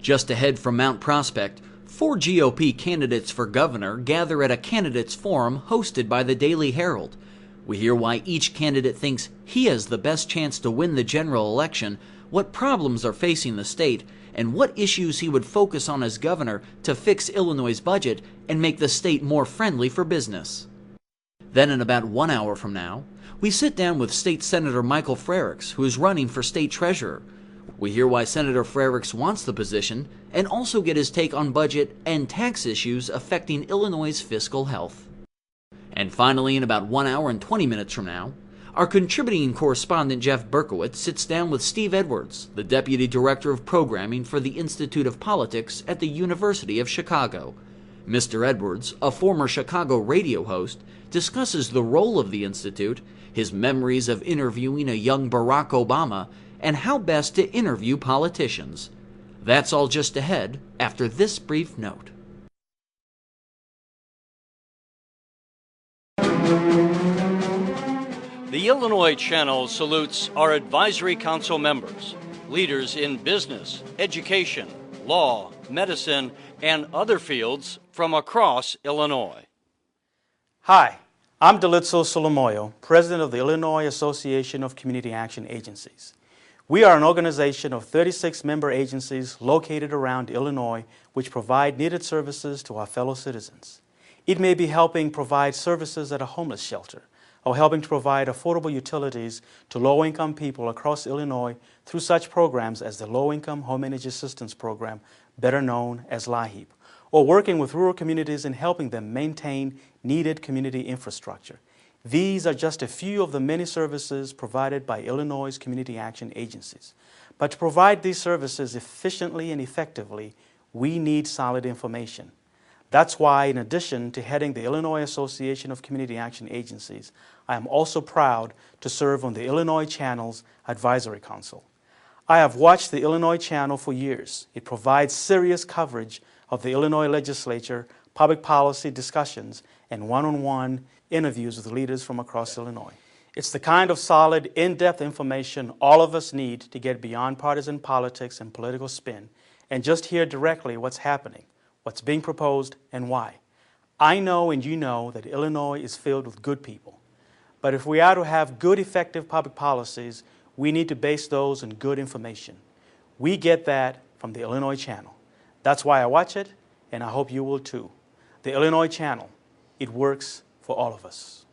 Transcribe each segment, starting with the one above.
Just ahead from Mount Prospect, 4 GOP candidates for governor gather at a candidates forum hosted by the Daily Herald. We hear why each candidate thinks he has the best chance to win the general election, what problems are facing the state, and what issues he would focus on as governor to fix Illinois' budget and make the state more friendly for business. Then in about 1 hour from now, we sit down with State Senator Michael Frerichs, who is running for state treasurer. We hear why Senator Frerichs wants the position and also get his take on budget and tax issues affecting Illinois' fiscal health. And finally, in about 1 hour and 20 minutes from now, our contributing correspondent Jeff Berkowitz sits down with Steve Edwards, the Deputy Director of Programming for the Institute of Politics at the University of Chicago. Mr. Edwards, a former Chicago radio host, discusses the role of the Institute, his memories of interviewing a young Barack Obama, and how best to interview politicians. That's all just ahead after this brief note. The Illinois Channel salutes our advisory council members, leaders in business, education, law, medicine, and other fields from across Illinois. Hi, I'm Delitso Solomoyo, President of the Illinois Association of Community Action Agencies. We are an organization of 36 member agencies located around Illinois which provide needed services to our fellow citizens. It may be helping provide services at a homeless shelter, or helping to provide affordable utilities to low-income people across Illinois through such programs as the Low-Income Home Energy Assistance Program, better known as LIHEAP, or working with rural communities and helping them maintain needed community infrastructure. These are just a few of the many services provided by Illinois' community action agencies. But to provide these services efficiently and effectively, we need solid information. That's why, in addition to heading the Illinois Association of Community Action Agencies, I am also proud to serve on the Illinois Channel's Advisory Council. I have watched the Illinois Channel for years. It provides serious coverage of the Illinois legislature, public policy discussions, and one-on-one interviews with leaders from across Illinois. It's the kind of solid, in-depth information all of us need to get beyond partisan politics and political spin and just hear directly what's happening, what's being proposed, and why. I know and you know that Illinois is filled with good people. But if we are to have good, effective public policies, we need to base those on good information. We get that from the Illinois Channel. That's why I watch it, and I hope you will too. The Illinois Channel, it works for all of us.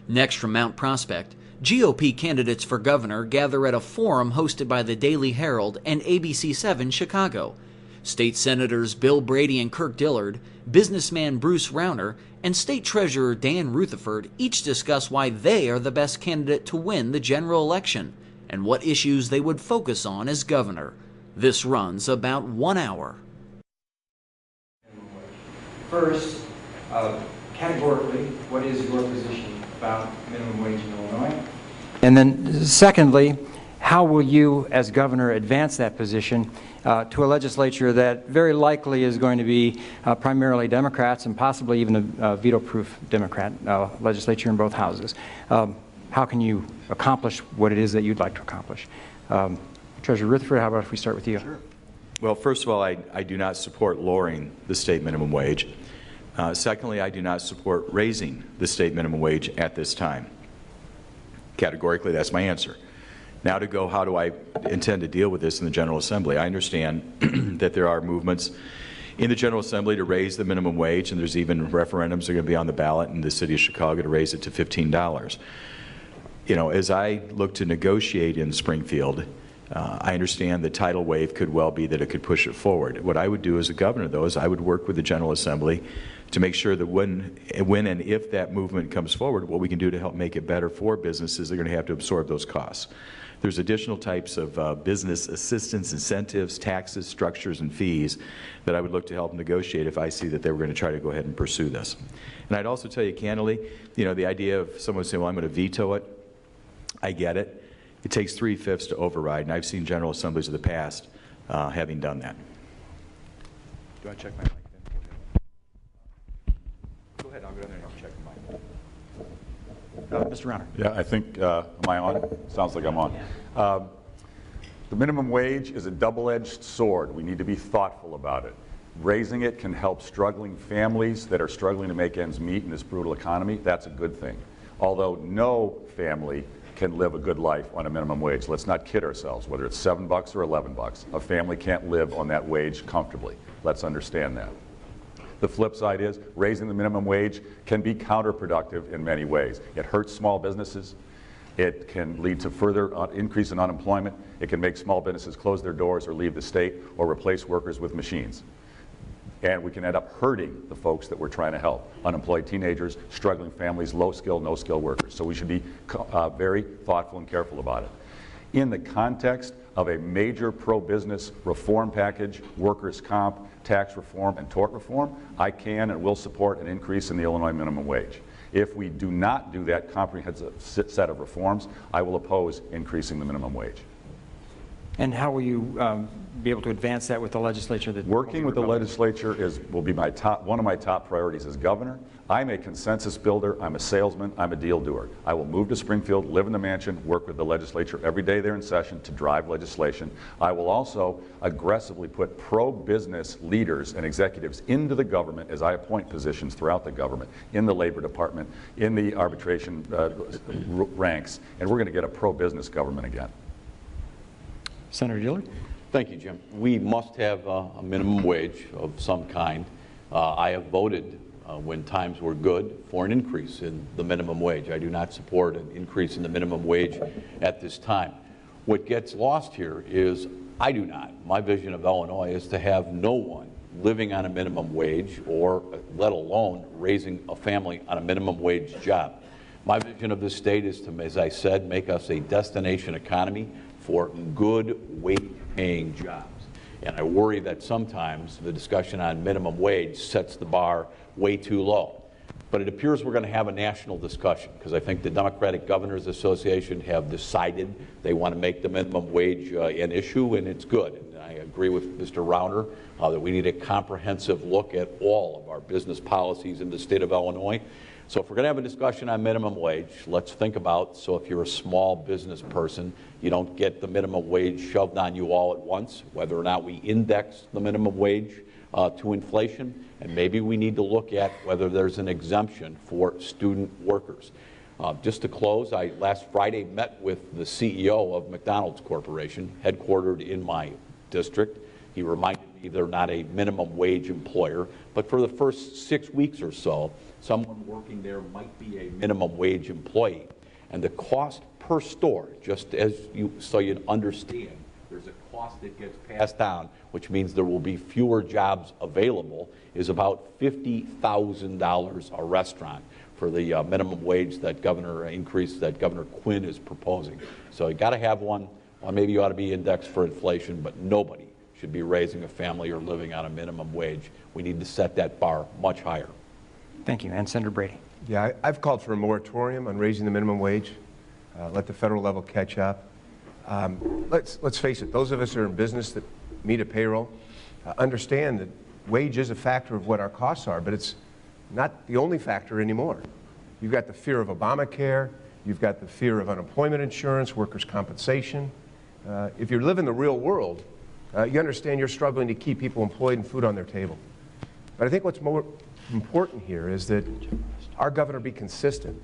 Next from Mount Prospect, GOP candidates for governor gather at a forum hosted by the Daily Herald and ABC7 Chicago. State Senators Bill Brady and Kirk Dillard, businessman Bruce Rauner, and State Treasurer Dan Rutherford each discuss why they are the best candidate to win the general election and what issues they would focus on as governor. This runs about 1 hour. First, categorically, what is your position about minimum wage in Illinois? And then secondly, how will you as governor advance that position to a legislature that very likely is going to be primarily Democrats and possibly even a veto-proof Democrat legislature in both houses? How can you accomplish what it is that you'd like to accomplish? Treasurer Rutherford, how about if we start with you? Sure. Well, first of all, I do not support lowering the state minimum wage. Secondly, I do not support raising the state minimum wage at this time. Categorically, that's my answer. Now to go, how do I intend to deal with this in the General Assembly? I understand that there are movements in the General Assembly to raise the minimum wage, and there's even referendums that are going to be on the ballot in the city of Chicago to raise it to $15. You know, as I look to negotiate in Springfield, I understand the tidal wave could well be that it could push it forward. What I would do as a governor, though, is I would work with the General Assembly to make sure that when and if that movement comes forward, what we can do to help make it better for businesses that are going to have to absorb those costs. There's additional types of business assistance, incentives, taxes, structures, and fees that I would look to help negotiate if I see that they were going to try to go ahead and pursue this. And I'd also tell you candidly, you know, the idea of someone saying, well, I'm going to veto it, I get it. It takes 3/5 to override, and I've seen General Assemblies of the past having done that. Do I check my mic then? Go ahead, I'll go in there and check the mic. Mr. Rauner. Yeah, I think, am I on? Sounds like I'm on. The minimum wage is a double-edged sword. We need to be thoughtful about it. Raising it can help struggling families that are struggling to make ends meet in this brutal economy. That's a good thing. Although no family can live a good life on a minimum wage. Let's not kid ourselves, whether it's $7 or $11. A family can't live on that wage comfortably. Let's understand that. The flip side is raising the minimum wage can be counterproductive in many ways. It hurts small businesses. It can lead to further increase in unemployment. It can make small businesses close their doors or leave the state or replace workers with machines. And we can end up hurting the folks that we're trying to help. Unemployed teenagers, struggling families, low-skilled, no-skilled workers. So we should be very thoughtful and careful about it. In the context of a major pro-business reform package, workers' comp, tax reform, and tort reform, I can and will support an increase in the Illinois minimum wage. If we do not do that comprehensive set of reforms, I will oppose increasing the minimum wage. And how will you be able to advance that with the legislature? Working with the legislature will be one of my top priorities as governor. I'm a consensus builder. I'm a salesman. I'm a deal doer. I will move to Springfield, live in the mansion, work with the legislature every day they're in session to drive legislation. I will also aggressively put pro-business leaders and executives into the government as I appoint positions throughout the government, in the Labor Department, in the arbitration ranks, and we're going to get a pro-business government again. Senator Dillard. Thank you, Jim. We must have a minimum wage of some kind. I have voted when times were good for an increase in the minimum wage. I do not support an increase in the minimum wage at this time. What gets lost here is I do not. My vision of Illinois is to have no one living on a minimum wage or let alone raising a family on a minimum wage job. My vision of this state is to, as I said, make us a destination economy for good wage-paying jobs. And I worry that sometimes the discussion on minimum wage sets the bar way too low. But it appears we're going to have a national discussion because I think the Democratic Governors Association have decided they want to make the minimum wage an issue, and it's good. And I agree with Mr. Rauner that we need a comprehensive look at all of our business policies in the state of Illinois. So if we're going to have a discussion on minimum wage, let's think about, so if you're a small business person, you don't get the minimum wage shoved on you all at once, whether or not we index the minimum wage to inflation, and maybe we need to look at whether there's an exemption for student workers. Just to close, I last Friday met with the CEO of McDonald's Corporation, headquartered in my district. He reminded me they're not a minimum wage employer, but for the first 6 weeks or so, someone working there might be a minimum wage employee. And the cost per store, just as so you'd understand, there's a cost that gets passed down, which means there will be fewer jobs available, is about $50,000 a restaurant for the minimum wage that Governor Quinn is proposing. So you got to have one. Well, maybe you ought to be indexed for inflation, but nobody should be raising a family or living on a minimum wage. We need to set that bar much higher. Thank you. And Senator Brady. Yeah, I've called for a moratorium on raising the minimum wage. Let the federal level catch up. Let's face it, those of us who are in business that meet a payroll understand that wage is a factor of what our costs are, but it's not the only factor anymore. You've got the fear of Obamacare, you've got the fear of unemployment insurance, workers' compensation. If you live in the real world, you understand you're struggling to keep people employed and food on their table. But I think what's more important here is that our governor be consistent.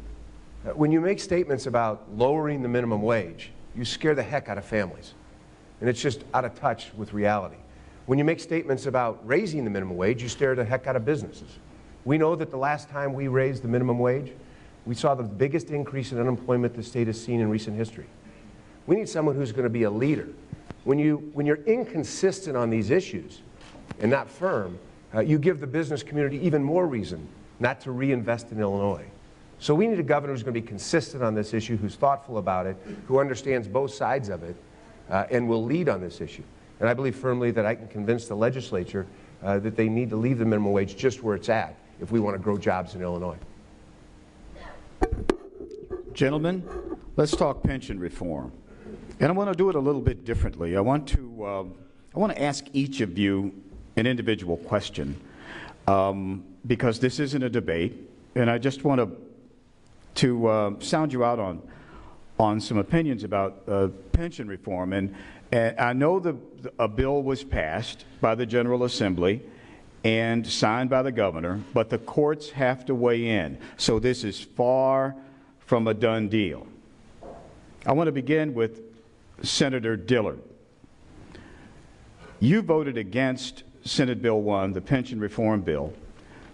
When you make statements about lowering the minimum wage, you scare the heck out of families. And it's just out of touch with reality. When you make statements about raising the minimum wage, you scare the heck out of businesses. We know that the last time we raised the minimum wage, we saw the biggest increase in unemployment the state has seen in recent history. We need someone who's going to be a leader. When you're inconsistent on these issues and not firm, you give the business community even more reason not to reinvest in Illinois. So we need a governor who's going to be consistent on this issue, who's thoughtful about it, who understands both sides of it, and will lead on this issue. And I believe firmly that I can convince the legislature that they need to leave the minimum wage just where it's at if we want to grow jobs in Illinois. Gentlemen, let's talk pension reform. And I want to do it a little bit differently. I want to ask each of you an individual question because this isn't a debate, and I just want to sound you out on some opinions about pension reform. And I know a bill was passed by the General Assembly and signed by the governor, but the courts have to weigh in. So this is far from a done deal. I want to begin with Senator Dillard. You voted against Senate Bill 1, the pension reform bill.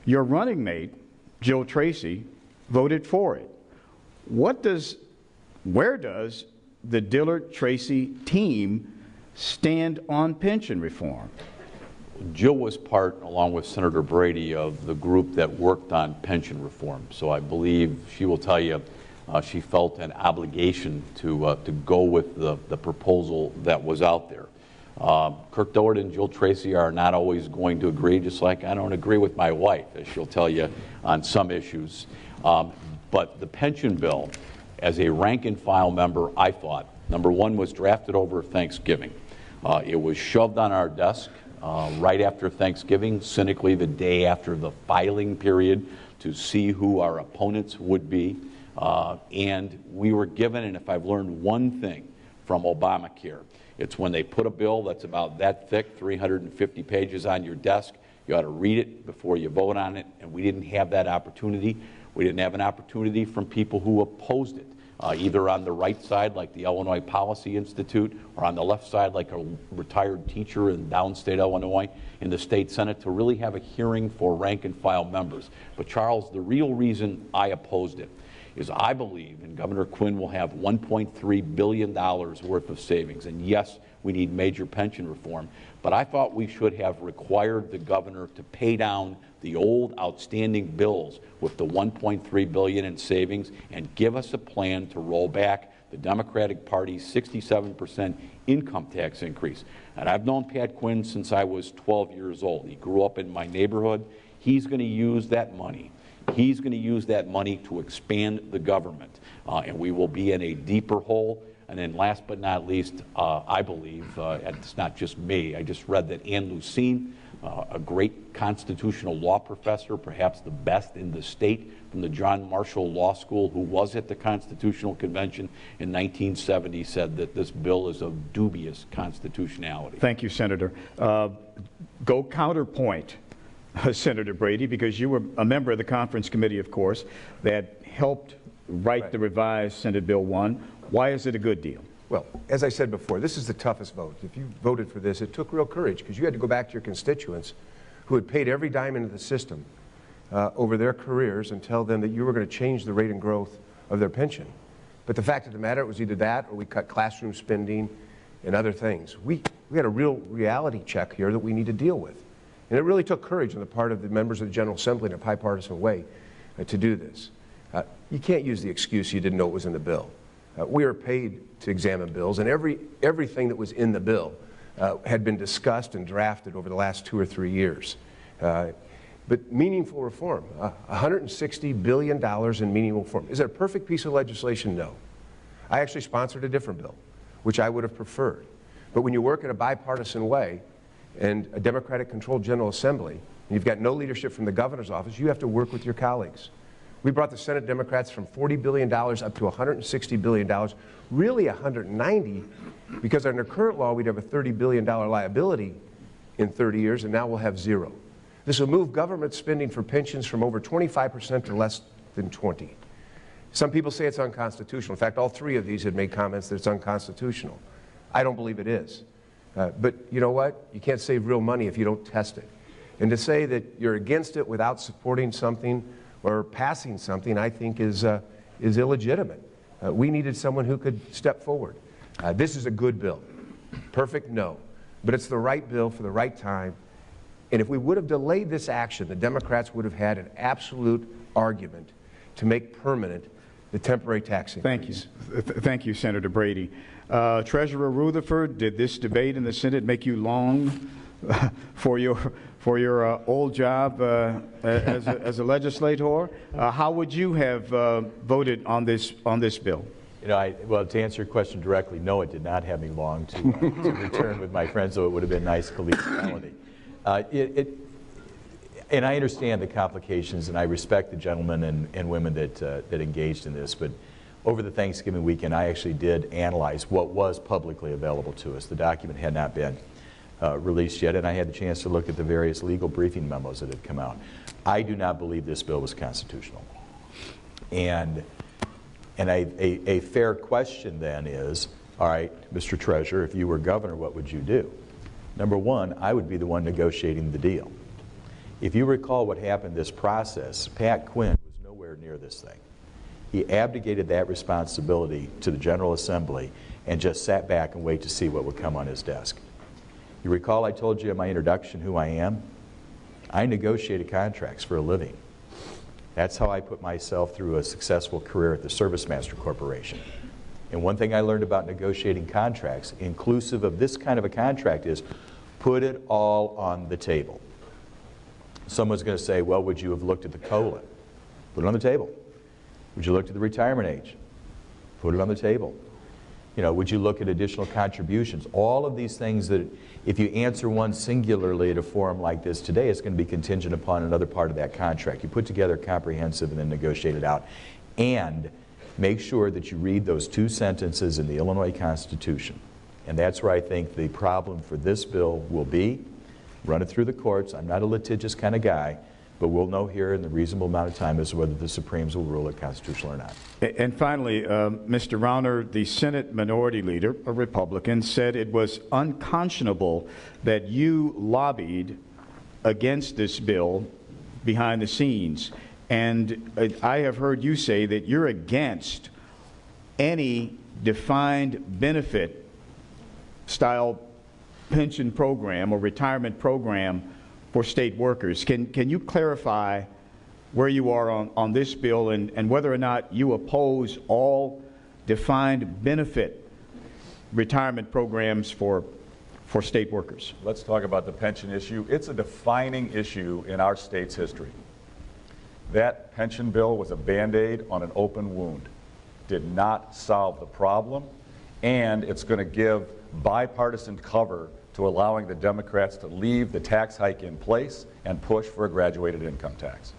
Your running mate, Jill Tracy, voted for it. Where does the Dillard-Tracy team stand on pension reform? Jill was part, along with Senator Brady, of the group that worked on pension reform. So I believe she will tell you she felt an obligation to go with the proposal that was out there. Kirk Dillard and Jill Tracy are not always going to agree, just like I don't agree with my wife, as she'll tell you on some issues. But the pension bill, as a rank and file member, I thought, number one, was drafted over Thanksgiving. It was shoved on our desk right after Thanksgiving, cynically the day after the filing period, to see who our opponents would be. And we were given, and if I've learned one thing from Obamacare, it's when they put a bill that's about that thick, 350 pages on your desk, you ought to read it before you vote on it, and we didn't have that opportunity. We didn't have an opportunity from people who opposed it, either on the right side, like the Illinois Policy Institute, or on the left side, like a retired teacher in downstate Illinois, in the state Senate, to really have a hearing for rank and file members. But Charles, the real reason I opposed it is I believe, and Governor Quinn will have $1.3 billion worth of savings. And yes, we need major pension reform, but I thought we should have required the governor to pay down the old outstanding bills with the $1.3 billion in savings and give us a plan to roll back the Democratic Party's 67% income tax increase. And I've known Pat Quinn since I was 12 years old. He grew up in my neighborhood. He's going to use that money. He's going to use that money to expand the government, and we will be in a deeper hole. And then last but not least, I believe, and it's not just me, I just read that Ann Lucene, a great constitutional law professor, perhaps the best in the state from the John Marshall Law School, who was at the Constitutional Convention in 1970, said that this bill is of dubious constitutionality. Thank you, Senator. Go counterpoint, Senator Brady, because you were a member of the conference committee, of course, that helped write the revised Senate Bill 1. Why is it a good deal? Well, as I said before, this is the toughest vote. If you voted for this, it took real courage because you had to go back to your constituents who had paid every dime into the system over their careers and tell them that you were going to change the rate and growth of their pension. But the fact of the matter, it was either that or we cut classroom spending and other things. We had a real reality check here that we need to deal with. And it really took courage on the part of the members of the General Assembly in a bipartisan way to do this. You can't use the excuse you didn't know it was in the bill. We are paid to examine bills, and everything that was in the bill had been discussed and drafted over the last 2 or 3 years. But meaningful reform, $160 billion in meaningful reform. Is it a perfect piece of legislation? No. I actually sponsored a different bill, which I would have preferred. But when you work in a bipartisan way, and a Democratic-controlled General Assembly, and you've got no leadership from the governor's office, you have to work with your colleagues. We brought the Senate Democrats from $40 billion up to $160 billion, really $190, because under current law we'd have a $30 billion liability in 30 years, and now we'll have zero. This will move government spending for pensions from over 25% to less than 20%. Some people say it's unconstitutional. In fact, all three of these had made comments that it's unconstitutional. I don't believe it is. But you know what? You can't save real money if you don't test it. And to say that you're against it without supporting something or passing something, I think is illegitimate. We needed someone who could step forward. This is a good bill. Perfect? No. But it's the right bill for the right time. And if we would have delayed this action, the Democrats would have had an absolute argument to make permanent the temporary tax increase. Thank you. Thank you, Senator Brady. Treasurer Rutherford, did this debate in the Senate make you long for your old job as a legislator? How would you have voted on this bill? You know, well, to answer your question directly, no, it did not have me long to return with my friends, though it would have been nice collegiality. And I understand the complications, and I respect the gentlemen and women that engaged in this, but over the Thanksgiving weekend, I actually did analyze what was publicly available to us. The document had not been released yet, and I had the chance to look at the various legal briefing memos that had come out. I do not believe this bill was constitutional. And a fair question then is, all right, Mr. Treasurer, if you were governor, what would you do? Number one, I would be the one negotiating the deal. If you recall what happened this process, Pat Quinn was nowhere near this thing. He abdicated that responsibility to the General Assembly and just sat back and waited to see what would come on his desk. You recall I told you in my introduction who I am? I negotiated contracts for a living. That's how I put myself through a successful career at the ServiceMaster Corporation. And one thing I learned about negotiating contracts, inclusive of this kind of a contract, is put it all on the table. Someone's going to say, well, would you have looked at the COLA? Put it on the table. Would you look at the retirement age? Put it on the table. You know, would you look at additional contributions? All of these things that if you answer one singularly at a forum like this today, it's going to be contingent upon another part of that contract. You put together comprehensive and then negotiate it out. And make sure that you read those two sentences in the Illinois Constitution. And that's where I think the problem for this bill will be. Run it through the courts. I'm not a litigious kind of guy, but we'll know here in the reasonable amount of time as to whether the Supremes will rule it constitutional or not. And finally, Mr. Rauner, the Senate Minority Leader, a Republican, said it was unconscionable that you lobbied against this bill behind the scenes. And I have heard you say that you're against any defined benefit style pension program or retirement program for state workers. Can you clarify where you are on this bill and whether or not you oppose all defined benefit retirement programs for state workers? Let's talk about the pension issue. It's a defining issue in our state's history. That pension bill was a Band-Aid on an open wound. Did not solve the problem, and it's going to give bipartisan cover to allowing the Democrats to leave the tax hike in place and push for a graduated income tax.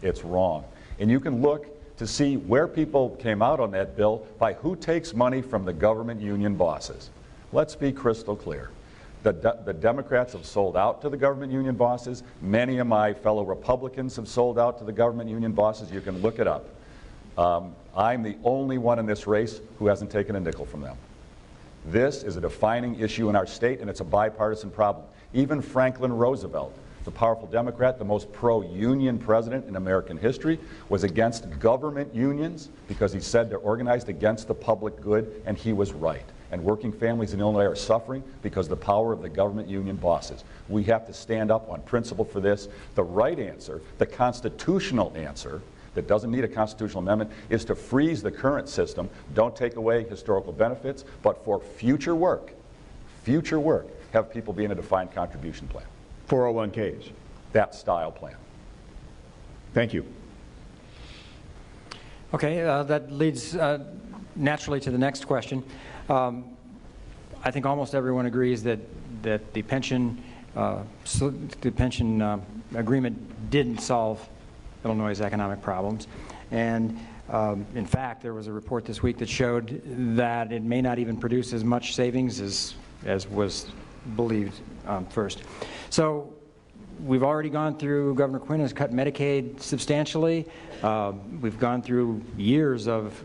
It's wrong. And you can look to see where people came out on that bill by who takes money from the government union bosses. Let's be crystal clear. The Democrats have sold out to the government union bosses. Many of my fellow Republicans have sold out to the government union bosses. You can look it up. I'm the only one in this race who hasn't taken a nickel from them. This is a defining issue in our state, and it's a bipartisan problem. Even Franklin Roosevelt, the powerful Democrat, the most pro-union president in American history, was against government unions because he said they're organized against the public good, and he was right. And working families in Illinois are suffering because of the power of the government union bosses. We have to stand up on principle for this. The right answer, the constitutional answer, that doesn't need a constitutional amendment, is to freeze the current system. Don't take away historical benefits, but for future work, have people be in a defined contribution plan. 401ks. That style plan. Thank you. Okay, that leads naturally to the next question. I think almost everyone agrees that the pension agreement didn't solve Illinois' economic problems. And in fact, there was a report this week that showed that it may not even produce as much savings as was believed first. So we've already gone through, Governor Quinn has cut Medicaid substantially. We've gone through years of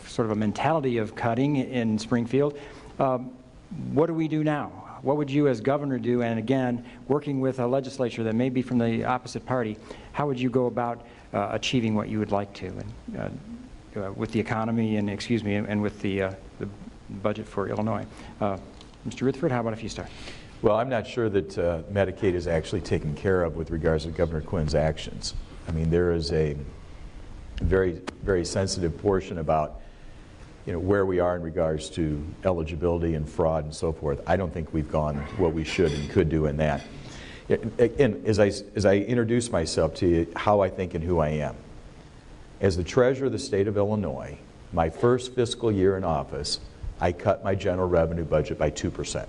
sort of a mentality of cutting in Springfield. What do we do now? What would you as governor do? And again, working with a legislature that may be from the opposite party, how would you go about achieving what you would like to, and with the economy and, and with the budget for Illinois? Mr. Rutherford, how about if you start? Well, I'm not sure that Medicaid is actually taken care of with regards to Governor Quinn's actions. I mean, there is a very, very sensitive portion about where we are in regards to eligibility and fraud and so forth. I don't think we've gone what we should and could do in that. Again, as I introduce myself to you, how I think and who I am. As the treasurer of the state of Illinois, my first fiscal year in office, I cut my general revenue budget by 2%.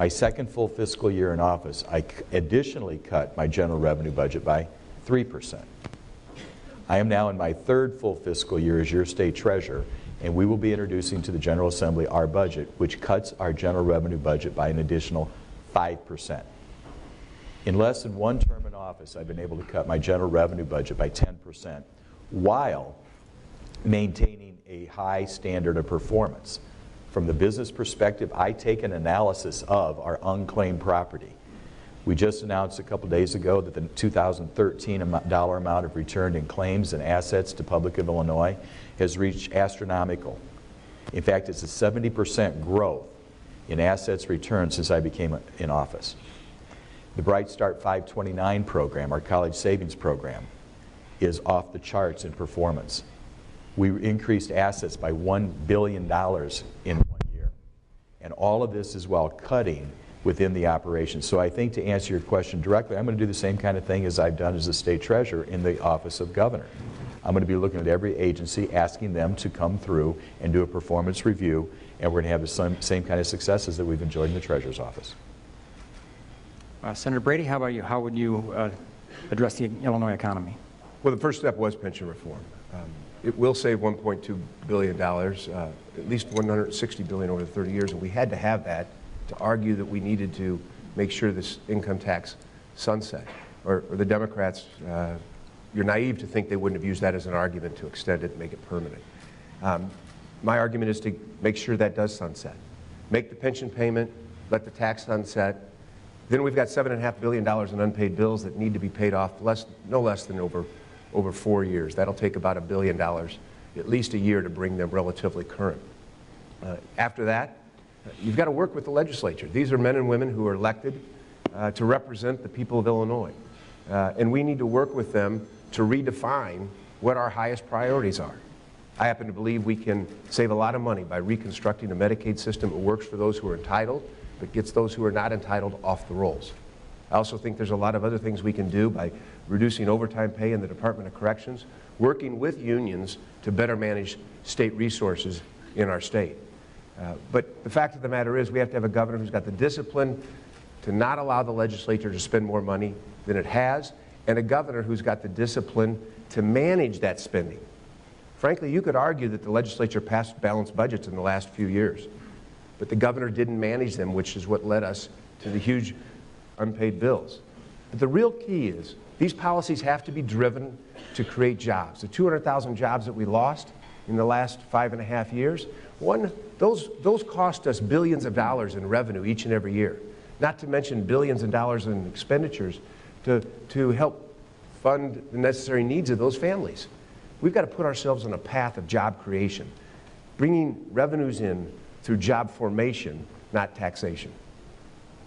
My second full fiscal year in office, I additionally cut my general revenue budget by 3%. I am now in my third full fiscal year as your state treasurer, and we will be introducing to the General Assembly our budget, which cuts our general revenue budget by an additional 5%. In less than one term in office, I've been able to cut my general revenue budget by 10% while maintaining a high standard of performance. From the business perspective, I take an analysis of our unclaimed property. We just announced a couple days ago that the 2013 dollar amount of returned in claims and assets to public of Illinois has reached astronomical. In fact, it's a 70% growth in assets returned since I became in office. The Bright Start 529 program, our college savings program, is off the charts in performance. We increased assets by $1 billion in 1 year. And all of this is while cutting within the operation. So I think to answer your question directly, I'm going to do the same kind of thing as I've done as a state treasurer in the office of governor. I'm going to be looking at every agency, asking them to come through and do a performance review, and we're going to have the same kind of successes that we've enjoyed in the treasurer's office. Senator Brady, how about you? How would you address the Illinois economy? Well, the first step was pension reform. It will save $1.2 billion, at least $160 billion over the 30 years, and we had to have that to argue that we needed to make sure this income tax sunset. Or the Democrats, you're naive to think they wouldn't have used that as an argument to extend it and make it permanent. My argument is to make sure that does sunset. Make the pension payment, let the tax sunset. Then we've got $7.5 billion in unpaid bills that need to be paid off no less than over 4 years. That'll take about $1 billion, at least a year, to bring them relatively current. After that, you've got to work with the legislature. These are men and women who are elected to represent the people of Illinois. And we need to work with them to redefine what our highest priorities are. I happen to believe we can save a lot of money by reconstructing a Medicaid system that works for those who are entitled, but gets those who are not entitled off the rolls. I also think there's a lot of other things we can do by reducing overtime pay in the Department of Corrections, working with unions to better manage state resources in our state. But the fact of the matter is we have to have a governor who's got the discipline to not allow the legislature to spend more money than it has, and a governor who's got the discipline to manage that spending. Frankly, you could argue that the legislature passed balanced budgets in the last few years, but the governor didn't manage them, which is what led us to the huge unpaid bills. But the real key is these policies have to be driven to create jobs. The 200,000 jobs that we lost in the last 5.5 years, those cost us billions of dollars in revenue each and every year, not to mention billions of dollars in expenditures to help fund the necessary needs of those families. We've got to put ourselves on a path of job creation, bringing revenues in through job formation, not taxation.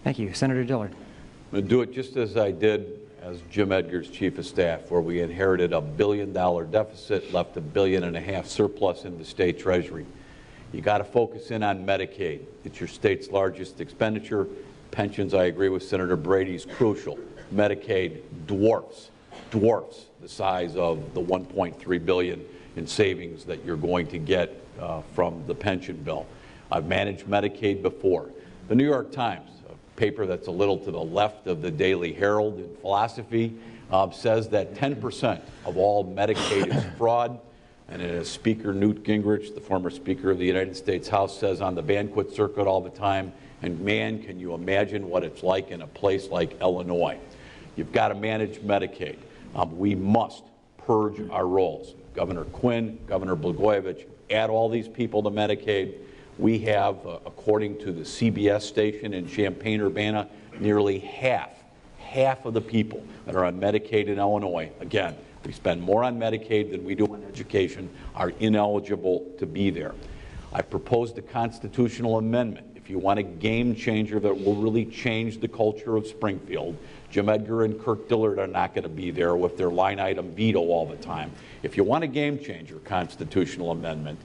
Thank you. Senator Dillard. I'm going to do it just as I did as Jim Edgar's chief of staff, where we inherited a $1 billion deficit, left $1.5 billion surplus in the state treasury. You got to focus in on Medicaid. It's your state's largest expenditure. Pensions, I agree with Senator Brady, is crucial. Medicaid dwarfs the size of the $1.3 billion in savings that you're going to get from the pension bill. I've managed Medicaid before. The New York Times, a paper that's a little to the left of the Daily Herald in philosophy, says that 10% of all Medicaid is fraud. And as Speaker Newt Gingrich, the former Speaker of the United States House, says on the banquet circuit all the time, and man, can you imagine what it's like in a place like Illinois? You've got to manage Medicaid. We must purge our rolls. Governor Quinn, Governor Blagojevich, add all these people to Medicaid. We have, according to the CBS station in Champaign-Urbana, nearly half of the people that are on Medicaid in Illinois, again, we spend more on Medicaid than we do on education, are ineligible to be there. I proposed a constitutional amendment. If you want a game changer that will really change the culture of Springfield, Jim Edgar and Kirk Dillard are not going to be there with their line item veto all the time. If you want a game changer constitutional amendment,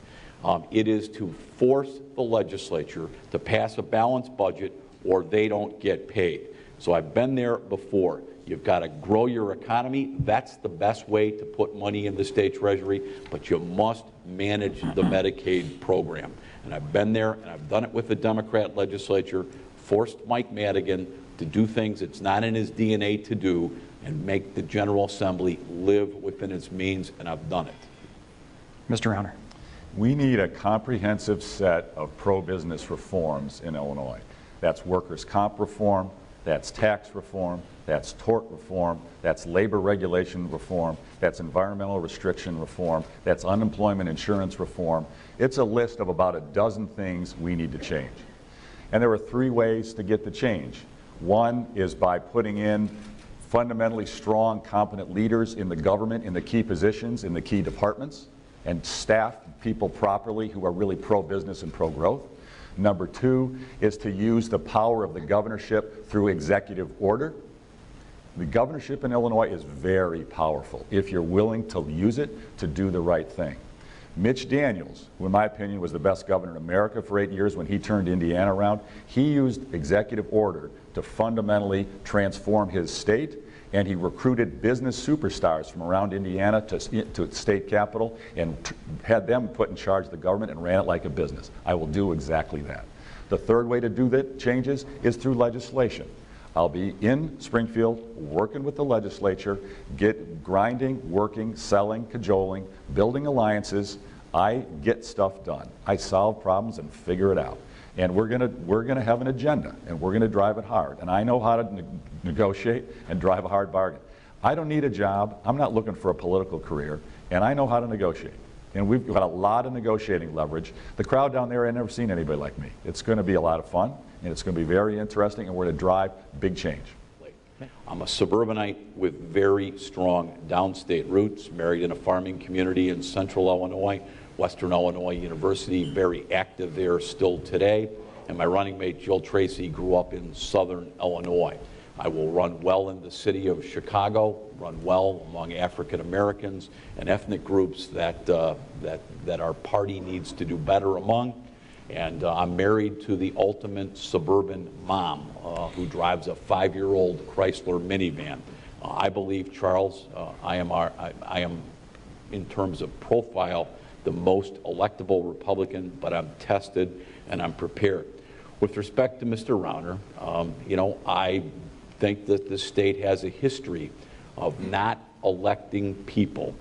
it is to force the legislature to pass a balanced budget or they don't get paid. So I've been there before. You've got to grow your economy. That's the best way to put money in the state treasury, but you must manage the Medicaid program. And I've been there, and I've done it with the Democrat legislature. forced Mike Madigan to do things it's not in his DNA to do and make the General Assembly live within its means, and I've done it. Mr. Rauner. We need a comprehensive set of pro-business reforms in Illinois. That's workers' comp reform, that's tax reform, that's tort reform, that's labor regulation reform, that's environmental restriction reform, that's unemployment insurance reform. It's a list of about a dozen things we need to change. And there are three ways to get the change. One is by putting in fundamentally strong, competent leaders in the government, in the key positions, in the key departments, and staff people properly who are really pro-business and pro-growth. Number two is to use the power of the governorship through executive order. The governorship in Illinois is very powerful if you're willing to use it to do the right thing. Mitch Daniels, who in my opinion was the best governor in America for 8 years when he turned Indiana around, he used executive order to fundamentally transform his state, and he recruited business superstars from around Indiana to state capital and had them put in charge of the government and ran it like a business. I will do exactly that. The third way to do that changes is through legislation. I'll be in Springfield working with the legislature, grinding, working, selling, cajoling, building alliances. I get stuff done. I solve problems and figure it out. And we're gonna have an agenda, and we're gonna drive it hard. And I know how to negotiate and drive a hard bargain. I don't need a job. I'm not looking for a political career, and I know how to negotiate. And we've got a lot of negotiating leverage. The crowd down there, I've never seen anybody like me. It's going to be a lot of fun, and it's going to be very interesting, and we're going to drive big change. I'm a suburbanite with very strong downstate roots, married in a farming community in central Illinois, Western Illinois University, very active there still today. And my running mate, Jill Tracy, grew up in southern Illinois. I will run well in the city of Chicago, run well among African Americans and ethnic groups that our party needs to do better among. And I'm married to the ultimate suburban mom who drives a 5-year-old Chrysler minivan. I believe, Charles, I am, in terms of profile, the most electable Republican, but I'm tested and I'm prepared. With respect to Mr. Rauner, I think that the state has a history of not electing people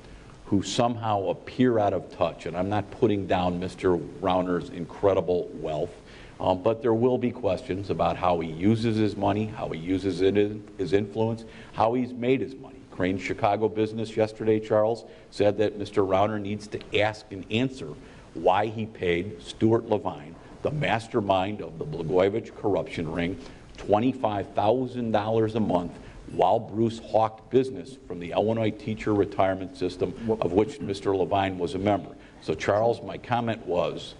who somehow appear out of touch. And I'm not putting down Mr. Rauner's incredible wealth, but there will be questions about how he uses his money, how he uses his influence, how he's made his money. Crane's Chicago Business yesterday, Charles, said that Mr. Rauner needs to ask and answer why he paid Stuart Levine, the mastermind of the Blagojevich corruption ring, $25,000 a month while Bruce hawked business from the Illinois teacher retirement system, of which Mr. Levine was a member. So, Charles, my comment was,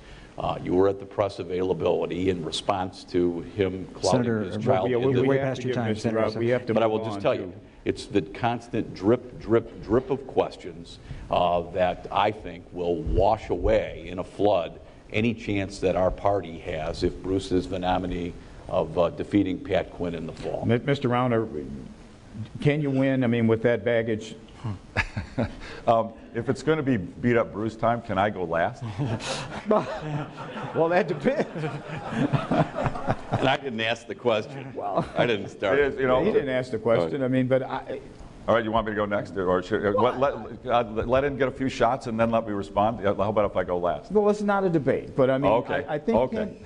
you were at the press availability in response to him clouding his child. We're way past your time, Senator. But I will just tell you, it's the constant drip, drip, drip of questions that I think will wash away in a flood any chance that our party has if Bruce is the nominee of defeating Pat Quinn in the fall. Mr. Rauner, can you win, I mean, with that baggage? If it's going to be beat up Bruce time, can I go last? Well, that depends. And I didn't ask the question. Well, I didn't start. He didn't ask the question. I mean, but all right, you want me to go next? Or should, let him get a few shots and then let me respond? How about if I go last? Well, it's not a debate, but I mean, okay. I think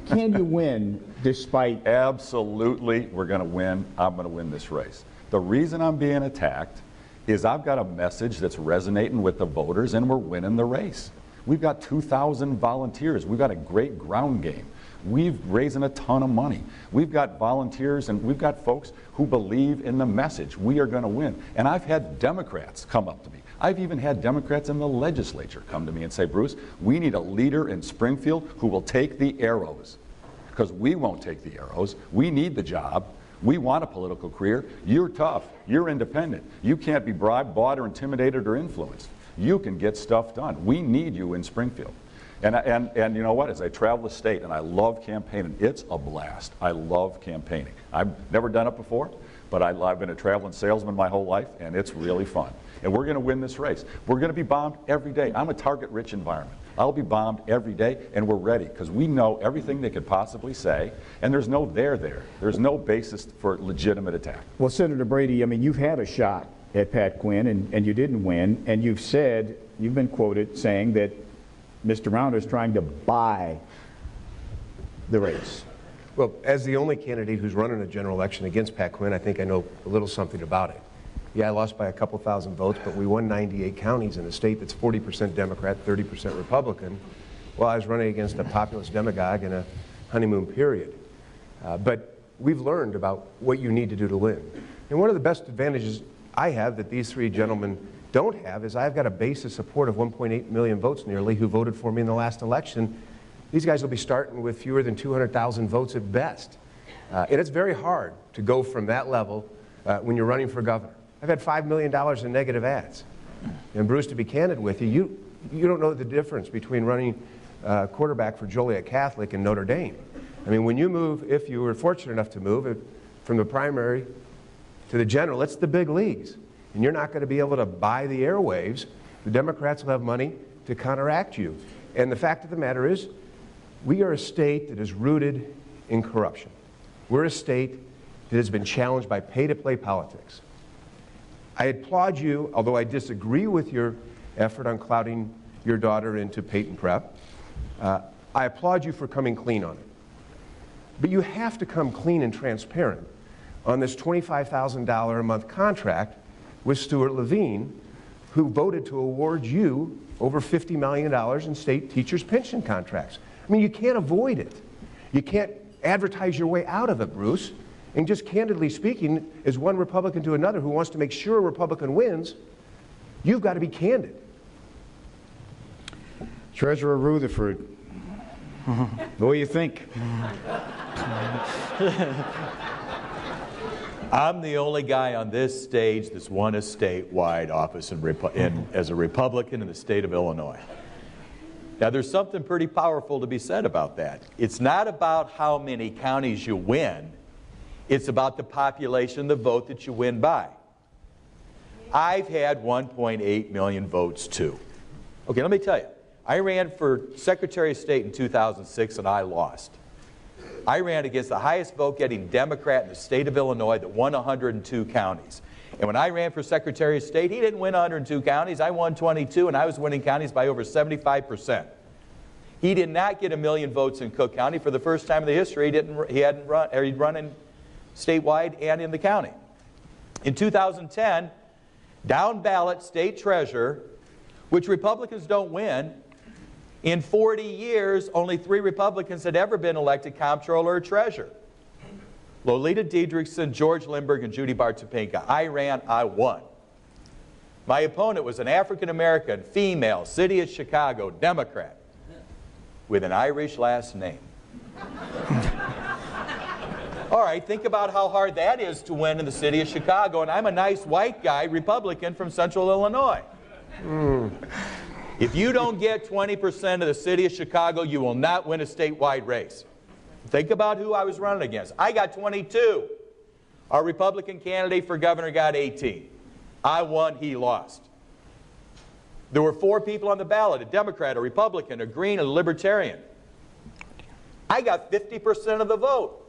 can you win despite... Absolutely, we're going to win. I'm going to win this race. The reason I'm being attacked is I've got a message that's resonating with the voters, and we're winning the race. We've got 2,000 volunteers. We've got a great ground game. We've raising a ton of money. We've got volunteers, and we've got folks who believe in the message. We are going to win. And I've had Democrats come up to me. I've even had Democrats in the legislature come to me and say, Bruce, we need a leader in Springfield who will take the arrows, because we won't take the arrows. We need the job. We want a political career. You're tough. You're independent. You can't be bribed, bought, or intimidated or influenced. You can get stuff done. We need you in Springfield. And you know what? As I travel the state, and I love campaigning, it's a blast. I love campaigning. I've never done it before, but I've been a traveling salesman my whole life, and it's really fun. And we're going to win this race. We're going to be bombed every day. I'm a target-rich environment. I'll be bombed every day, and we're ready because we know everything they could possibly say, and there's no there there. There's no basis for legitimate attack. Well, Senator Brady, I mean, you've had a shot at Pat Quinn, and you didn't win, and you've said, you've been quoted saying that Mr. Rauner is trying to buy the race. Well, as the only candidate who's running a general election against Pat Quinn, I think I know a little something about it. Yeah, I lost by a couple thousand votes, but we won 98 counties in a state that's 40% Democrat, 30% Republican, while I was running against a populist demagogue in a honeymoon period. But we've learned about what you need to do to win. And one of the best advantages I have that these three gentlemen don't have is I've got a base of support of 1.8 million votes nearly who voted for me in the last election. These guys will be starting with fewer than 200,000 votes at best. And it's very hard to go from that level when you're running for governor. I've had $5 million in negative ads. And Bruce, to be candid with you, you don't know the difference between running quarterback for Joliet Catholic and Notre Dame. I mean, when you move, if you were fortunate enough to move from the primary to the general, it's the big leagues. And you're not going to be able to buy the airwaves. The Democrats will have money to counteract you. And the fact of the matter is, we are a state that is rooted in corruption. We're a state that has been challenged by pay-to-play politics. I applaud you, although I disagree with your effort on clouding your daughter into Peyton Prep. I applaud you for coming clean on it. But you have to come clean and transparent on this $25,000 a month contract with Stuart Levine, who voted to award you over $50 million in state teachers' pension contracts. I mean, you can't avoid it. You can't advertise your way out of it, Bruce. And just candidly speaking, as one Republican to another who wants to make sure a Republican wins, you've got to be candid. Treasurer Rutherford, what do you think? I'm the only guy on this stage that's won a statewide office as a Republican in the state of Illinois. Now, there's something pretty powerful to be said about that. It's not about how many counties you win. It's about the population, the vote that you win by. I've had 1.8 million votes, too. Okay, let me tell you. I ran for Secretary of State in 2006, and I lost. I ran against the highest vote-getting Democrat in the state of Illinois that won 102 counties. And when I ran for Secretary of State, he didn't win 102 counties. I won 22, and I was winning counties by over 75%. He did not get 1 million votes in Cook County. For the first time in the history, he'd run in statewide and in the county. In 2010, down ballot state treasurer, which Republicans don't win. In 40 years, only 3 Republicans had ever been elected comptroller or treasurer. Lolita Diedrichson, George Lindbergh, and Judy Bartopinka. I ran, I won. My opponent was an African-American, female, city of Chicago, Democrat, with an Irish last name. All right, think about how hard that is to win in the city of Chicago, and I'm a nice white guy, Republican from central Illinois. If you don't get 20% of the city of Chicago, you will not win a statewide race. Think about who I was running against. I got 22. Our Republican candidate for governor got 18. I won, he lost. There were 4 people on the ballot, a Democrat, a Republican, a Green, and a Libertarian. I got 50% of the vote.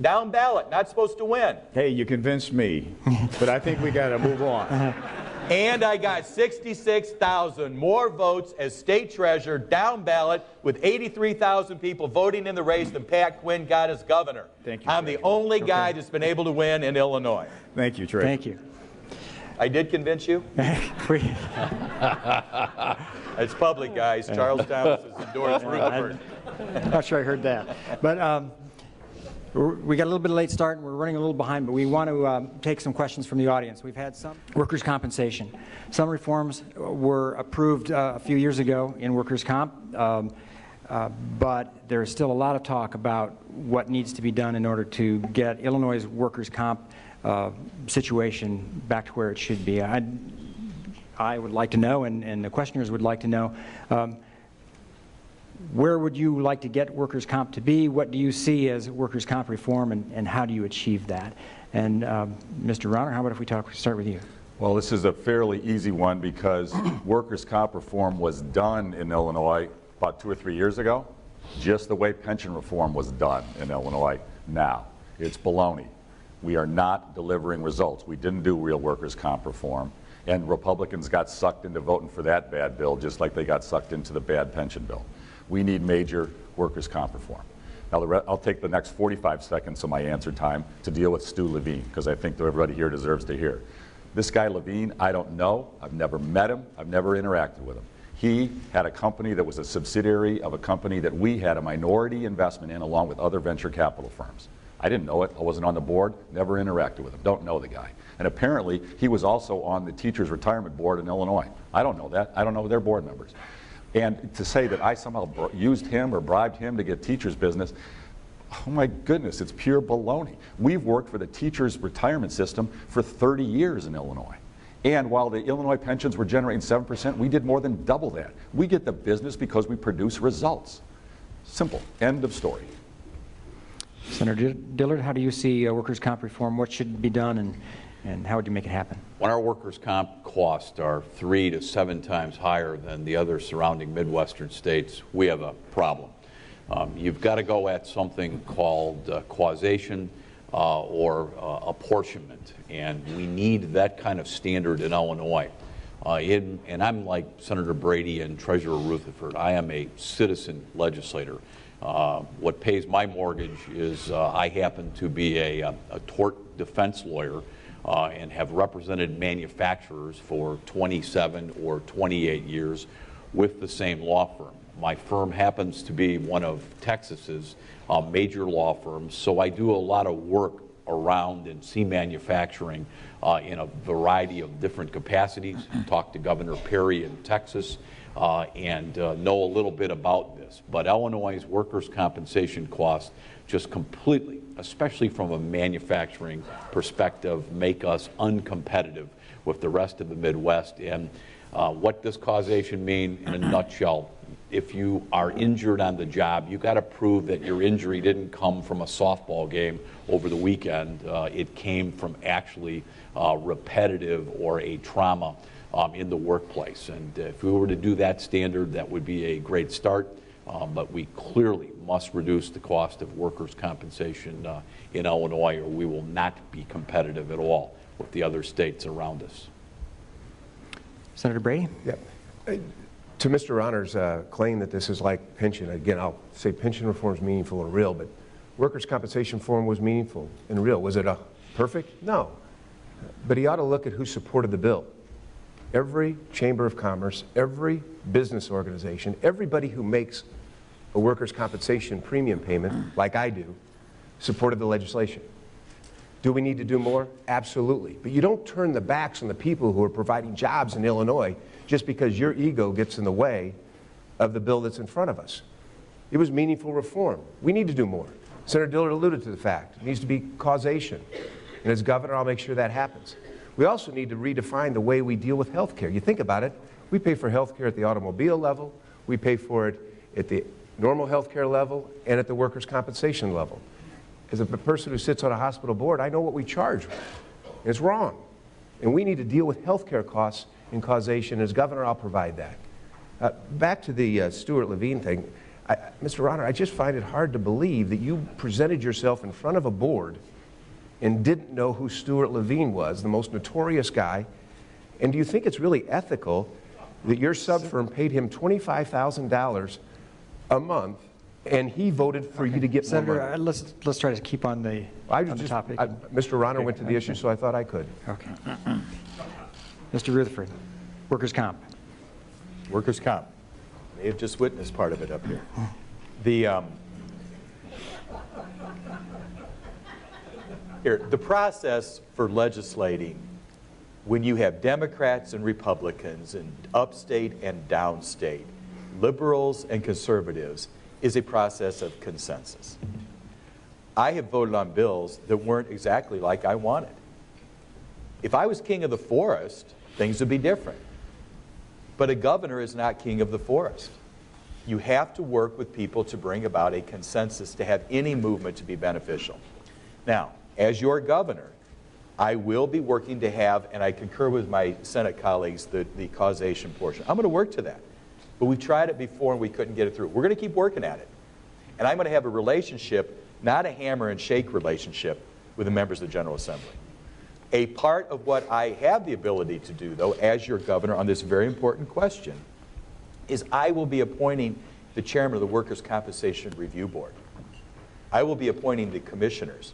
Down ballot, not supposed to win. Hey, you convinced me, but I think we got to move on. And I got 66,000 more votes as state treasurer, down ballot, with 83,000 people voting in the race than Pat Quinn got as governor. Thank you, I'm the only guy that's been able to win in Illinois. Thank you, Trey. Thank you. I did convince you? It's public, guys. Charles Thomas has endorsed Rutherford. I'm not sure I heard that. But we got a little bit of a late start, and we're running a little behind, but we want to take some questions from the audience. We've had some workers' compensation. Some reforms were approved a few years ago in workers' comp, but there's still a lot of talk about what needs to be done in order to get Illinois' workers' comp situation back to where it should be. I would like to know, and the questioners would like to know, where would you like to get workers' comp to be? What do you see as workers' comp reform, and how do you achieve that? And Mr. Rauner, how about if we start with you? Well, this is a fairly easy one because workers' comp reform was done in Illinois about 2 or 3 years ago, just the way pension reform was done in Illinois now. It's baloney. We are not delivering results. We didn't do real workers' comp reform, and Republicans got sucked into voting for that bad bill just like they got sucked into the bad pension bill. We need major workers' comp reform. Now, I'll take the next 45 seconds of my answer time to deal with Stu Levine, because I think that everybody here deserves to hear. This guy Levine, I don't know. I've never met him. I've never interacted with him. He had a company that was a subsidiary of a company that we had a minority investment in along with other venture capital firms. I didn't know it. I wasn't on the board, never interacted with him, don't know the guy. And apparently, he was also on the Teachers Retirement Board in Illinois. I don't know that. I don't know their board members. And to say that I somehow used him or bribed him to get teachers business, oh my goodness, it's pure baloney. We've worked for the teachers retirement system for 30 years in Illinois. And while the Illinois pensions were generating 7%, we did more than double that. We get the business because we produce results. Simple. End of story. Senator Dillard, how do you see workers' comp reform? What should be done, and how would you make it happen? When our workers' comp costs are 3 to 7 times higher than the other surrounding Midwestern states, we have a problem. You've got to go at something called causation or apportionment, and we need that kind of standard in Illinois. And I'm like Senator Brady and Treasurer Rutherford. I am a citizen legislator. What pays my mortgage is I happen to be a tort defense lawyer and have represented manufacturers for 27 or 28 years with the same law firm. My firm happens to be one of Texas's major law firms, so I do a lot of work around and see manufacturing in a variety of different capacities. Talk to Governor Perry in Texas and know a little bit about this. But Illinois' workers' compensation costs just completely, especially from a manufacturing perspective, make us uncompetitive with the rest of the Midwest. And what does causation mean in a nutshell? If you are injured on the job, you got to prove that your injury didn't come from a softball game over the weekend. It came from actually repetitive or a trauma in the workplace. And if we were to do that standard, that would be a great start. But we clearly must reduce the cost of workers' compensation in Illinois, or we will not be competitive at all with the other states around us. Senator Brady? Yeah. To Mr. Honor's claim that this is like pension, again, I'll say pension reform is meaningful and real, but workers' compensation reform was meaningful and real. Was it perfect? No. But he ought to look at who supported the bill. Every chamber of commerce, every business organization, everybody who makes a workers' compensation premium payment, like I do, supported the legislation. Do we need to do more? Absolutely. But you don't turn the backs on the people who are providing jobs in Illinois just because your ego gets in the way of the bill that's in front of us. It was meaningful reform. We need to do more. Senator Dillard alluded to the fact. It needs to be causation. And as governor, I'll make sure that happens. We also need to redefine the way we deal with health care. You think about it, we pay for health care at the automobile level, we pay for it at the normal health care level, and at the workers' compensation level. As a person who sits on a hospital board, I know what we charge. It's wrong. And we need to deal with health care costs and causation. As governor, I'll provide that. Back to the Stuart Levine thing. Mr. Honor, I just find it hard to believe that you presented yourself in front of a board and didn't know who Stuart Levine was, the most notorious guy. And do you think it's really ethical that your sub-firm paid him $25,000 a month and he voted for you to get more money? Senator, let's try to keep on the topic. Mr. Ronner went to the issue, so I thought I could. Okay. Mr. Rutherford, workers' comp. Workers' comp. May have just witnessed part of it up here. The process for legislating, when you have Democrats and Republicans and upstate and downstate, liberals and conservatives, is a process of consensus. I have voted on bills that weren't exactly like I wanted. If I was king of the forest, things would be different. But a governor is not king of the forest. You have to work with people to bring about a consensus to have any movement to be beneficial. Now, as your governor, I will be working to have, and I concur with my Senate colleagues, the causation portion. I'm going to work to that. but we've tried it before and we couldn't get it through. We're going to keep working at it. And I'm going to have a relationship, not a hammer and shake relationship, with the members of the General Assembly. A part of what I have the ability to do, though, as your governor on this very important question, is I will be appointing the chairman of the Workers' Compensation Review Board. I will be appointing the commissioners.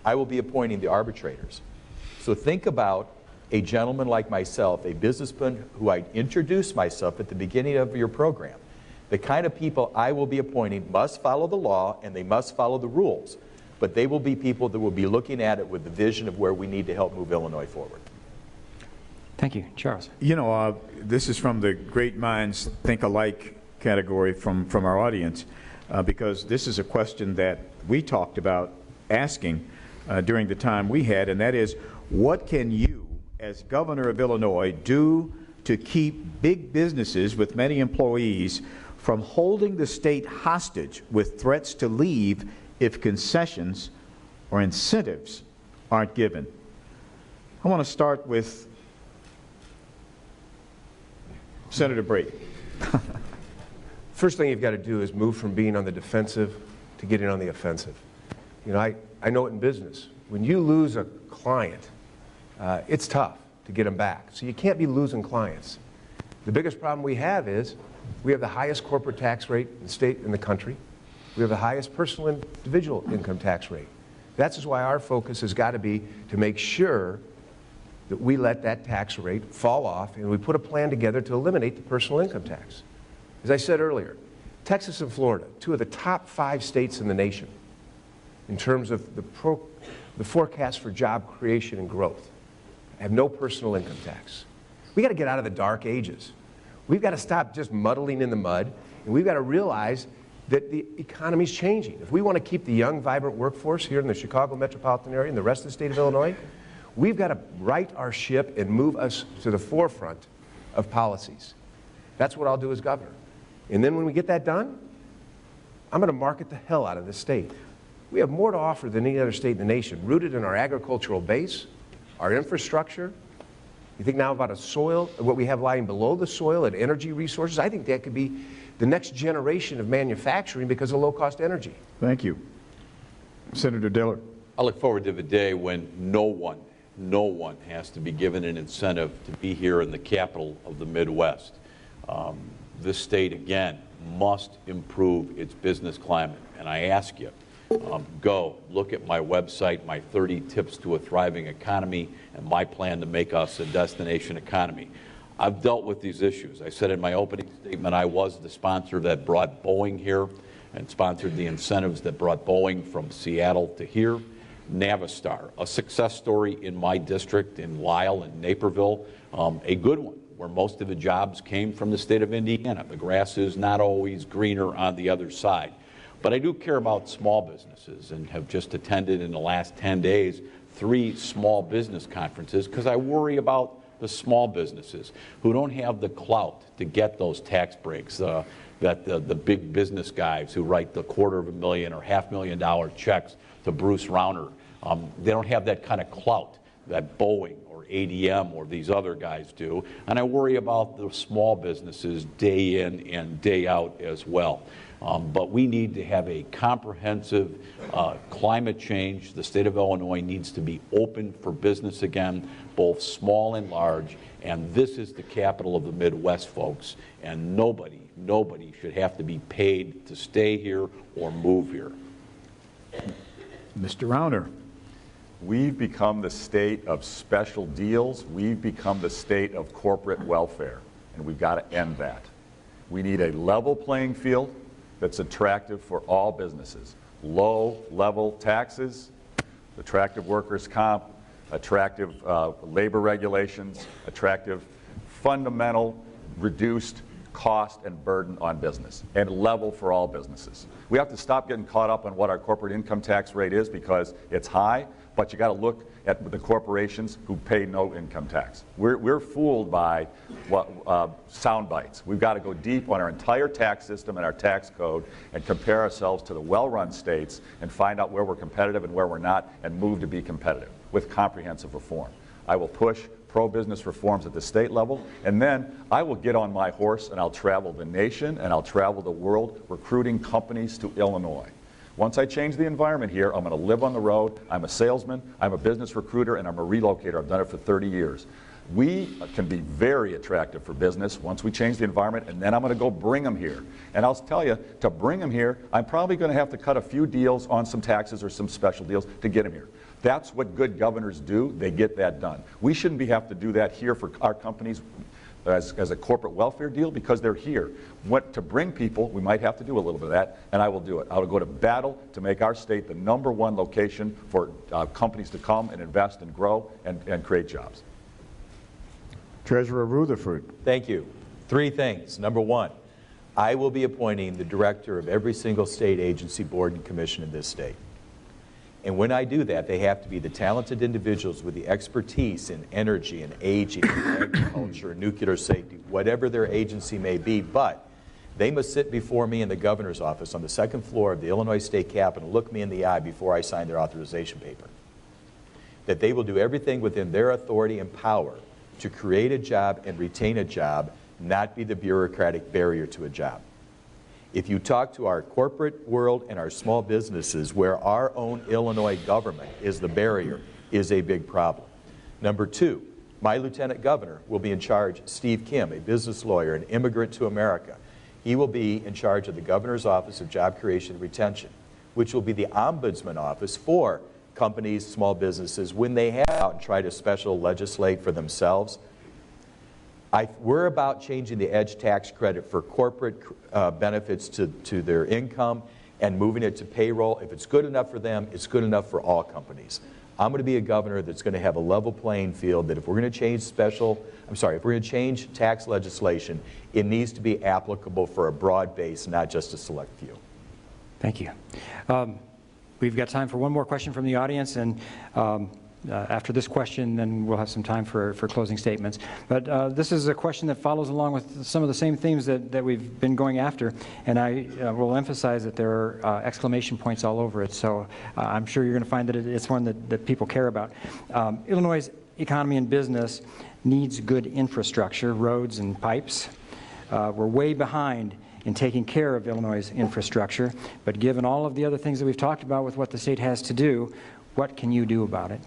I will be appointing the arbitrators. So think about a gentleman like myself, a businessman who I introduced myself at the beginning of your program. The kind of people I will be appointing must follow the law and they must follow the rules. But they will be people that will be looking at it with the vision of where we need to help move Illinois forward. Thank you. Charles. You know, this is from the great minds think alike category from our audience, because this is a question that we talked about asking during the time we had, and that is, what can you, as governor of Illinois, do to keep big businesses with many employees from holding the state hostage with threats to leave if concessions or incentives aren't given? I want to start with Senator Brady. First thing you've got to do is move from being on the defensive to getting on the offensive. You know, I know it in business. When you lose a client, it's tough to get them back. So you can't be losing clients. The biggest problem we have is we have the highest corporate tax rate in the country. We have the highest personal individual income tax rate. That's why our focus has got to be to make sure that we let that tax rate fall off and we put a plan together to eliminate the personal income tax. As I said earlier, Texas and Florida, two of the top 5 states in the nation in terms of the forecast for job creation and growth, have no personal income tax. We got to get out of the dark ages. We've got to stop just muddling in the mud, and we've got to realize that the economy's changing. If we want to keep the young, vibrant workforce here in the Chicago metropolitan area and the rest of the state of Illinois, we've got to right our ship and move us to the forefront of policies. That's what I'll do as governor. And then when we get that done, I'm going to market the hell out of this state. We have more to offer than any other state in the nation, rooted in our agricultural base, our infrastructure. You think now about a soil, what we have lying below the soil and energy resources. I think that could be the next generation of manufacturing because of low-cost energy. Thank you. Senator Dillard. I look forward to the day when no one has to be given an incentive to be here in the capital of the Midwest. This state, again, must improve its business climate. And I ask you, go look at my website, my 30 tips to a thriving economy, and my plan to make us a destination economy. I've dealt with these issues. I said in my opening statement I was the sponsor that brought Boeing here and sponsored the incentives that brought Boeing from Seattle to here. Navistar, a success story in my district in Lisle and Naperville, a good one where most of the jobs came from the state of Indiana. The grass is not always greener on the other side. But I do care about small businesses and have just attended in the last 10 days 3 small business conferences because I worry about the small businesses who don't have the clout to get those tax breaks that the big business guys who write the $250,000 or $500,000 checks to Bruce Rauner, they don't have that kind of clout that Boeing or ADM or these other guys do. And I worry about the small businesses day in and day out as well. But we need to have a comprehensive climate change. The state of Illinois needs to be open for business again, both small and large. And this is the capital of the Midwest, folks. And nobody should have to be paid to stay here or move here. Mr. Rauner. We've become the state of special deals. We've become the state of corporate welfare. And we've got to end that. We need a level playing field that's attractive for all businesses. Low-level taxes, attractive workers' comp, attractive labor regulations, attractive fundamental reduced cost and burden on business, and level for all businesses. We have to stop getting caught up on what our corporate income tax rate is because it's high, but you got to look at the corporations who pay no income tax. We're fooled by sound bites. We've got to go deep on our entire tax system and our tax code and compare ourselves to the well-run states and find out where we're competitive and where we're not and move to be competitive with comprehensive reform. I will push pro-business reforms at the state level, and then I will get on my horse and I'll travel the nation and I'll travel the world recruiting companies to Illinois. Once I change the environment here, I'm going to live on the road. I'm a salesman, I'm a business recruiter, and I'm a relocator. I've done it for 30 years. We can be very attractive for business once we change the environment, and then I'm going to go bring them here. And I'll tell you, to bring them here, I'm probably going to have to cut a few deals on some taxes or some special deals to get them here. That's what good governors do. They get that done. We shouldn't have to do that here for our companies as a corporate welfare deal because they're here. To bring people, we might have to do a little bit of that, and I will do it. I will go to battle to make our state the #1 location for companies to come and invest and grow and create jobs. Treasurer Rutherford. Thank you. 3 things. Number 1, I will be appointing the director of every single state agency, board, and commission in this state. And when I do that, they have to be the talented individuals with the expertise in energy and aging, and agriculture, and nuclear safety, whatever their agency may be, but they must sit before me in the governor's office on the 2nd floor of the Illinois State Capitol, look me in the eye before I sign their authorization paper. That they will do everything within their authority and power to create a job and retain a job, not be the bureaucratic barrier to a job. If you talk to our corporate world and our small businesses, where our own Illinois government is the barrier, is a big problem. Number 2, my lieutenant governor will be in charge, Steve Kim, a business lawyer, an immigrant to America. He will be in charge of the governor's office of job creation and retention, which will be the ombudsman office for companies, small businesses, when they have out and try to special legislate for themselves. We're about changing the EDGE tax credit for corporate benefits to their income and moving it to payroll. If it's good enough for them, it's good enough for all companies. I'm going to be a governor that's going to have a level playing field, that if we're going to change if we're going to change tax legislation, it needs to be applicable for a broad base, not just a select few. Thank you. We've got time for one more question from the audience, and after this question, then we'll have some time for closing statements. But this is a question that follows along with some of the same themes that we've been going after, and I will emphasize that there are exclamation points all over it, so I'm sure you're going to find that it's one that people care about. Illinois' economy and business needs good infrastructure, roads and pipes. We're way behind in taking care of Illinois' infrastructure, but given all of the other things that we've talked about with what the state has to do, what can you do about it?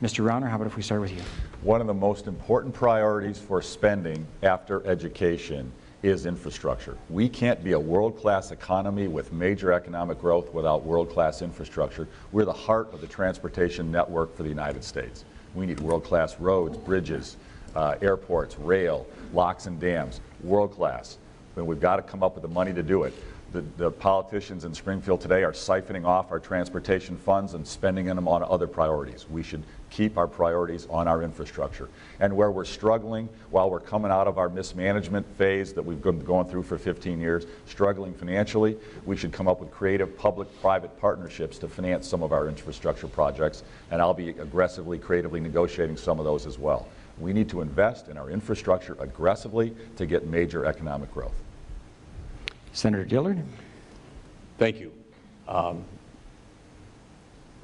Mr. Rauner, how about if we start with you? One of the most important priorities for spending after education is infrastructure. We can't be a world-class economy with major economic growth without world-class infrastructure. We're the heart of the transportation network for the United States. We need world-class roads, bridges, airports, rail, locks and dams, world-class. And we've got to come up with the money to do it. The politicians in Springfield today are siphoning off our transportation funds and spending them on other priorities. We should keep our priorities on our infrastructure. And where we're struggling, while we're coming out of our mismanagement phase that we've been going through for 15 years, struggling financially, we should come up with creative public-private partnerships to finance some of our infrastructure projects, and I'll be aggressively, creatively negotiating some of those as well. We need to invest in our infrastructure aggressively to get major economic growth. Senator Dillard. Thank you.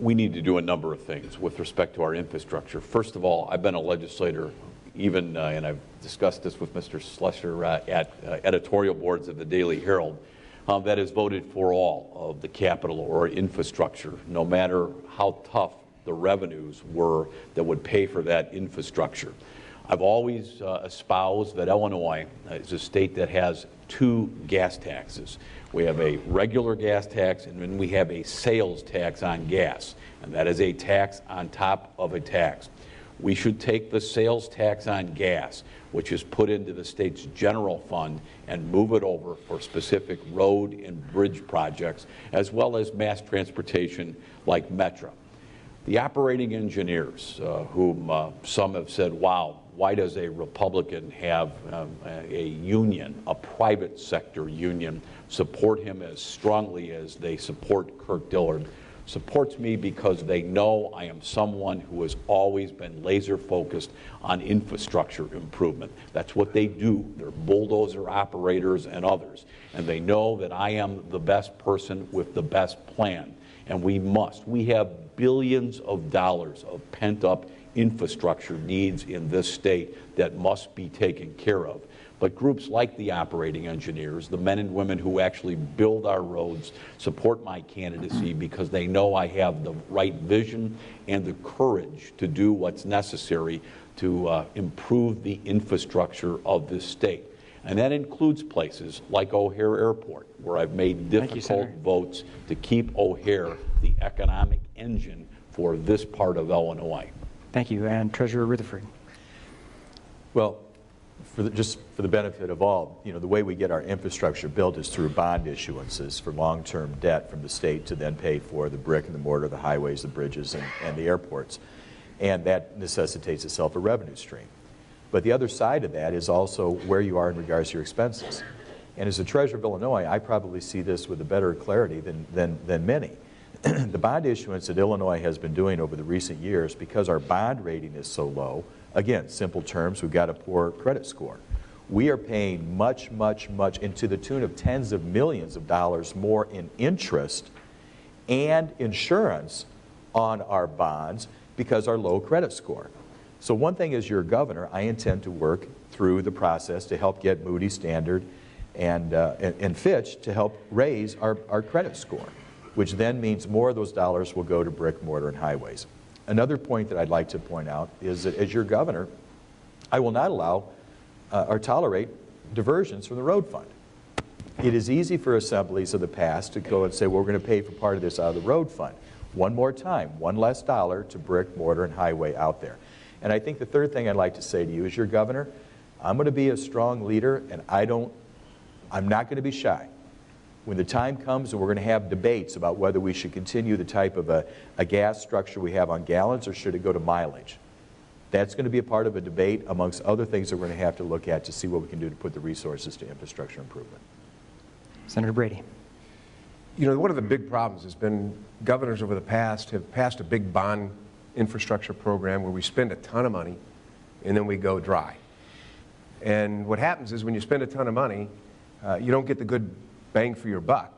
We need to do a number of things with respect to our infrastructure. First of all, I've been a legislator, and I've discussed this with Mr. Slusher at editorial boards of the Daily Herald, that has voted for all of the capital or infrastructure, no matter how tough the revenues were that would pay for that infrastructure. I've always espoused that Illinois is a state that has 2 gas taxes. We have a regular gas tax, and then we have a sales tax on gas, and that is a tax on top of a tax. We should take the sales tax on gas, which is put into the state's general fund, and move it over for specific road and bridge projects, as well as mass transportation like Metra. The operating engineers, whom some have said, wow, why does a Republican have a union, a private sector union, support him as strongly as they support Kirk Dillard? Supports me because they know I am someone who has always been laser focused on infrastructure improvement. That's what they do. They're bulldozer operators and others. And they know that I am the best person with the best plan. And we have billions of dollars of pent up infrastructure needs in this state that must be taken care of. But groups like the operating engineers, the men and women who actually build our roads, support my candidacy because they know I have the right vision and the courage to do what's necessary to improve the infrastructure of this state. And that includes places like O'Hare Airport, where I've made difficult votes to keep O'Hare the economic engine for this part of Illinois. Thank you. And Treasurer Rutherford. Well, just for the benefit of all, the way we get our infrastructure built is through bond issuances for long-term debt from the state to then pay for the brick and the mortar, the highways, the bridges, and the airports. And that necessitates itself a revenue stream. But the other side of that is also where you are in regards to your expenses. And as the Treasurer of Illinois, I probably see this with a better clarity than many. The bond issuance that Illinois has been doing over the recent years, because our bond rating is so low, again, simple terms, we've got a poor credit score. We are paying much, into the tune of tens of millions of dollars more in interest and insurance on our bonds because our low credit score. So one thing as your governor, I intend to work through the process to help get Moody's Standard and Fitch to help raise our credit score, which then means more of those dollars will go to brick, mortar, and highways. Another point that I'd like to point out is that as your governor, I will not allow or tolerate diversions from the road fund. It is easy for assemblies of the past to go and say, well, we're going to pay for part of this out of the road fund. One more time, one less dollar to brick, mortar, and highway out there. And I think the third thing I'd like to say to you as your governor, I'm going to be a strong leader, and I'm not going to be shy. When the time comes and we're going to have debates about whether we should continue the type of a gas structure we have on gallons or should it go to mileage, that's going to be a part of a debate amongst other things that we're going to have to look at to see what we can do to put the resources to infrastructure improvement. Senator Brady. One of the big problems has been governors over the past have passed a big bond infrastructure program where we spend a ton of money and then we go dry. And what happens is when you spend a ton of money, you don't get the good bang for your buck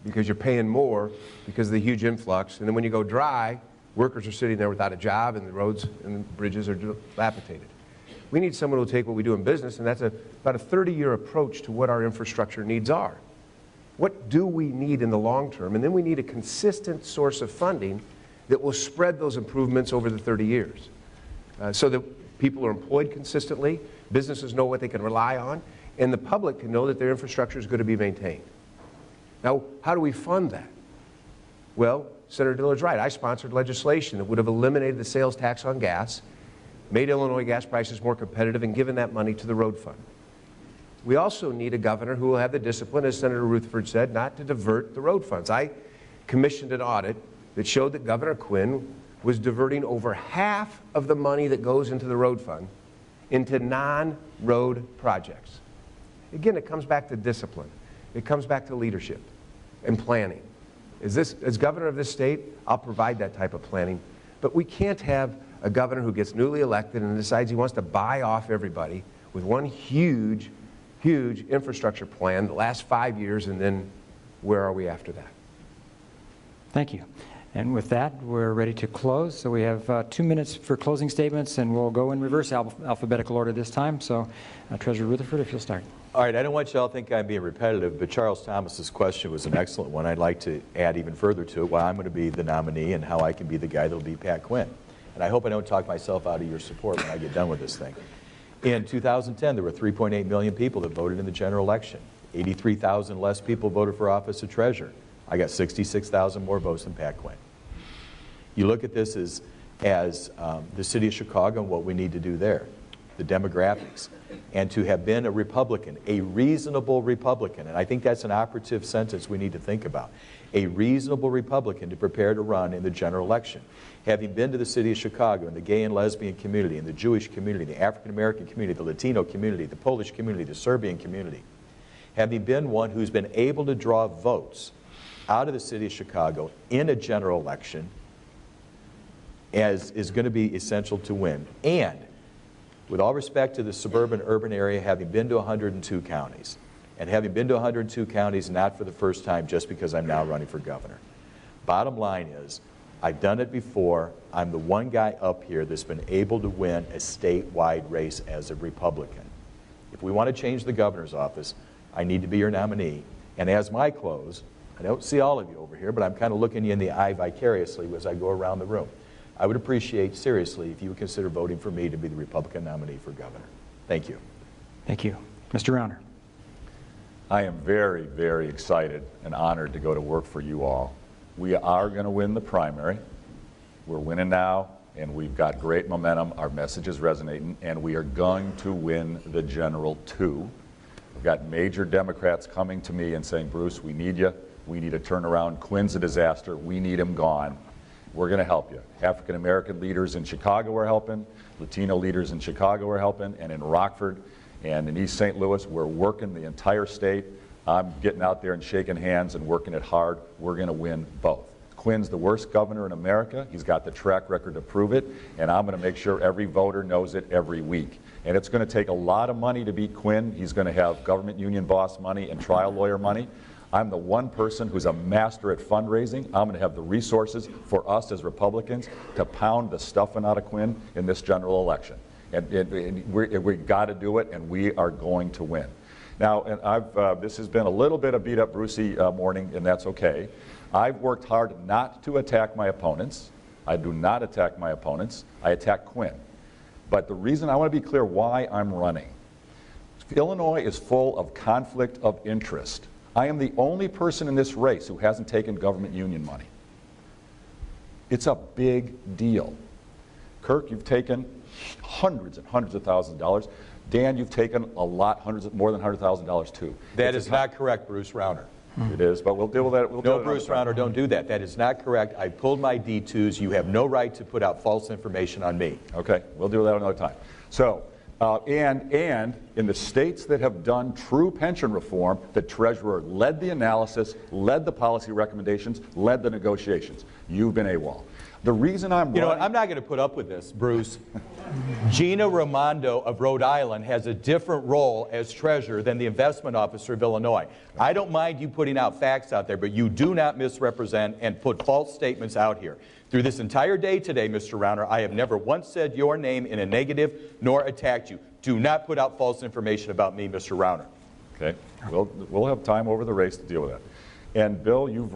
because you're paying more because of the huge influx. And then when you go dry, workers are sitting there without a job and the roads and the bridges are dilapidated. We need someone who will take what we do in business, and that's about a 30-year approach to what our infrastructure needs are. What do we need in the long term? And then we need a consistent source of funding that will spread those improvements over the 30 years so that people are employed consistently, businesses know what they can rely on, and the public can know that their infrastructure is going to be maintained. Now, how do we fund that? Well, Senator Dillard's right. I sponsored legislation that would have eliminated the sales tax on gas, made Illinois gas prices more competitive, and given that money to the road fund. We also need a governor who will have the discipline, as Senator Rutherford said, not to divert the road funds. I commissioned an audit that showed that Governor Quinn was diverting over half of the money that goes into the road fund into non-road projects. Again, it comes back to discipline. It comes back to leadership and planning. As governor of this state, I'll provide that type of planning. But we can't have a governor who gets newly elected and decides he wants to buy off everybody with one huge infrastructure plan the last 5 years, and then where are we after that? Thank you. And with that, we're ready to close. So we have 2 minutes for closing statements, and we'll go in reverse alphabetical order this time. So Treasurer Rutherford, if you'll start. All right, I don't want you all to think I'm being repetitive, but Charles Thomas's question was an excellent one. I'd like to add even further to it why I'm going to be the nominee and how I can be the guy that'll beat Pat Quinn. And I hope I don't talk myself out of your support when I get done with this thing. In 2010, there were 3.8 million people that voted in the general election. 83,000 less people voted for office of treasurer. I got 66,000 more votes than Pat Quinn. You look at this as the city of Chicago and what we need to do there, the demographics, and to have been a Republican, a reasonable Republican, and I think that's an operative sentence we need to think about, a reasonable Republican to prepare to run in the general election. Having been to the city of Chicago and the gay and lesbian community and the Jewish community, the African American community, the Latino community, the Polish community, the Serbian community, having been one who's been able to draw votes out of the city of Chicago in a general election as is going to be essential to win. And with all respect to the suburban urban area, having been to 102 counties, and having been to 102 counties not for the first time just because I'm now running for governor. Bottom line is, I've done it before. I'm the one guy up here that's been able to win a statewide race as a Republican. If we want to change the governor's office, I need to be your nominee. And as my close, I don't see all of you over here, but I'm kind of looking you in the eye vicariously as I go around the room. I would appreciate, seriously, if you would consider voting for me to be the Republican nominee for governor. Thank you. Thank you. Mr. Rauner. I am very, very excited and honored to go to work for you all. We are going to win the primary. We're winning now, and we've got great momentum. Our message is resonating, and we are going to win the general too. We've got major Democrats coming to me and saying, Bruce, we need you. We need a turnaround. Quinn's a disaster. We need him gone. We're going to help you. African American leaders in Chicago are helping. Latino leaders in Chicago are helping. And in Rockford and in East St. Louis, we're working the entire state. I'm getting out there and shaking hands and working it hard. We're going to win both. Quinn's the worst governor in America. He's got the track record to prove it. And I'm going to make sure every voter knows it every week. And it's going to take a lot of money to beat Quinn. He's going to have government union boss money and trial lawyer money. I'm the one person who's a master at fundraising. I'm going to have the resources for us as Republicans to pound the stuffing out of Quinn in this general election. And we've got to do it, and we are going to win. Now, and this has been a little bit of beat up Brucey morning, and that's okay. I've worked hard not to attack my opponents. I do not attack my opponents. I attack Quinn. But the reason I want to be clear why I'm running. Illinois is full of conflict of interest. I am the only person in this race who hasn't taken government union money. It's a big deal. Kirk, you've taken hundreds and hundreds of thousands of dollars. Dan, you've taken a lot, more than $100,000 too. That is not correct, Bruce Rauner. It is, but we'll deal with that. No, Bruce Rauner, don't do that. That is not correct. I pulled my D2s. You have no right to put out false information on me. Okay, we'll deal with that another time. So, and in the states that have done true pension reform, the treasurer led the analysis, led the policy recommendations, led the negotiations. You've been AWOL. The reason I'm You know what, I'm not going to put up with this, Bruce. Gina Raimondo of Rhode Island has a different role as treasurer than the investment officer of Illinois. I don't mind you putting out facts out there, but you do not misrepresent and put false statements out here. Through this entire day today, Mr. Rauner, I have never once said your name in a negative nor attacked you. Do not put out false information about me, Mr. Rauner. Okay, we'll have time over the race to deal with that. And Bill, you've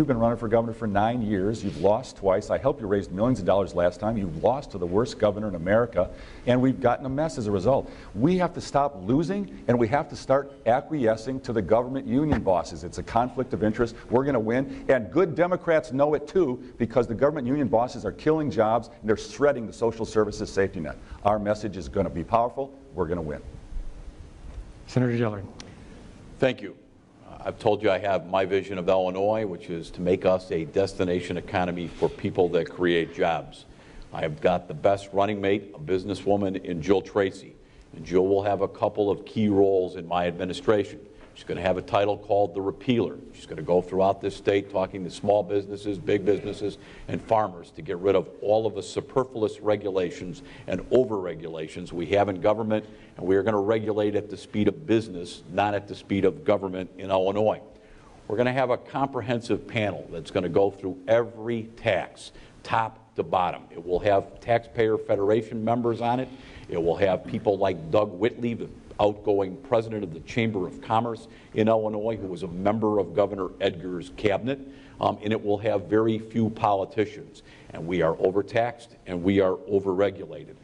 been running for governor for 9 years. You've lost twice. I helped you raise millions of dollars last time. You lost to the worst governor in America, and we've gotten a mess as a result. We have to stop losing, and we have to start acquiescing to the government union bosses. It's a conflict of interest. We're going to win, and good Democrats know it too, because the government union bosses are killing jobs, and they're shredding the social services safety net. Our message is going to be powerful. We're going to win. Senator Gillard. Thank you. I've told you I have my vision of Illinois, which is to make us a destination economy for people that create jobs. I have got the best running mate, a businesswoman in Jill Tracy. And Jill will have a couple of key roles in my administration. She's going to have a title called the Repealer. She's going to go throughout this state talking to small businesses, big businesses, and farmers to get rid of all of the superfluous regulations and over-regulations we have in government, and we are going to regulate at the speed of business, not at the speed of government in Illinois. We're going to have a comprehensive panel that's going to go through every tax, top to bottom. It will have Taxpayer Federation members on it. It will have people like Doug Whitley, the outgoing president of the Chamber of Commerce in Illinois, who was a member of Governor Edgar's cabinet, and it will have very few politicians. And we are overtaxed and we are overregulated.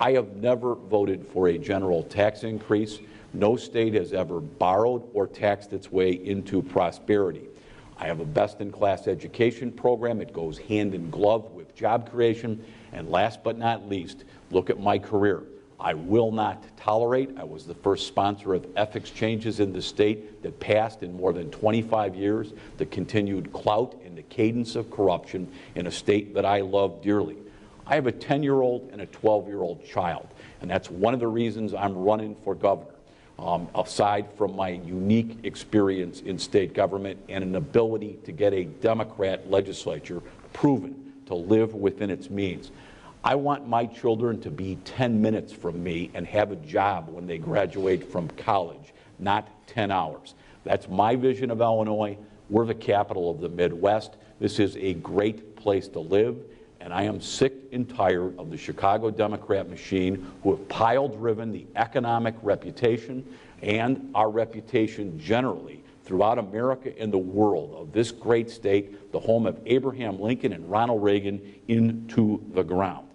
I have never voted for a general tax increase. No state has ever borrowed or taxed its way into prosperity. I have a best-in-class education program. It goes hand in glove with job creation. And last but not least, look at my career. I will not tolerate. I was the first sponsor of ethics changes in the state that passed in more than 25 years, the continued clout and the cadence of corruption in a state that I love dearly. I have a 10-year-old and a 12-year-old child, and that's one of the reasons I'm running for governor. Aside from my unique experience in state government and an ability to get a Democrat legislature proven to live within its means. I want my children to be 10 minutes from me and have a job when they graduate from college, not 10 hours. That's my vision of Illinois. We're the capital of the Midwest. This is a great place to live, and I am sick and tired of the Chicago Democrat machine who have pile-driven the economic reputation and our reputation generally throughout America and the world of this great state, the home of Abraham Lincoln and Ronald Reagan, into the ground.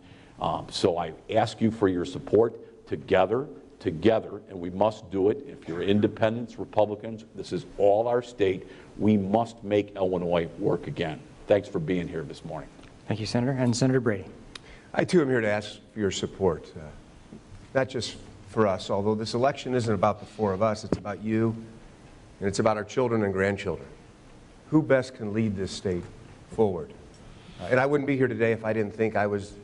So I ask you for your support together, and we must do it. If you're independents, Republicans, this is all our state. We must make Illinois work again. Thanks for being here this morning. Thank you, Senator. And Senator Brady. I, too, am here to ask for your support, not just for us, although this election isn't about the four of us. It's about you, and it's about our children and grandchildren. Who best can lead this state forward? And I wouldn't be here today if I didn't think I was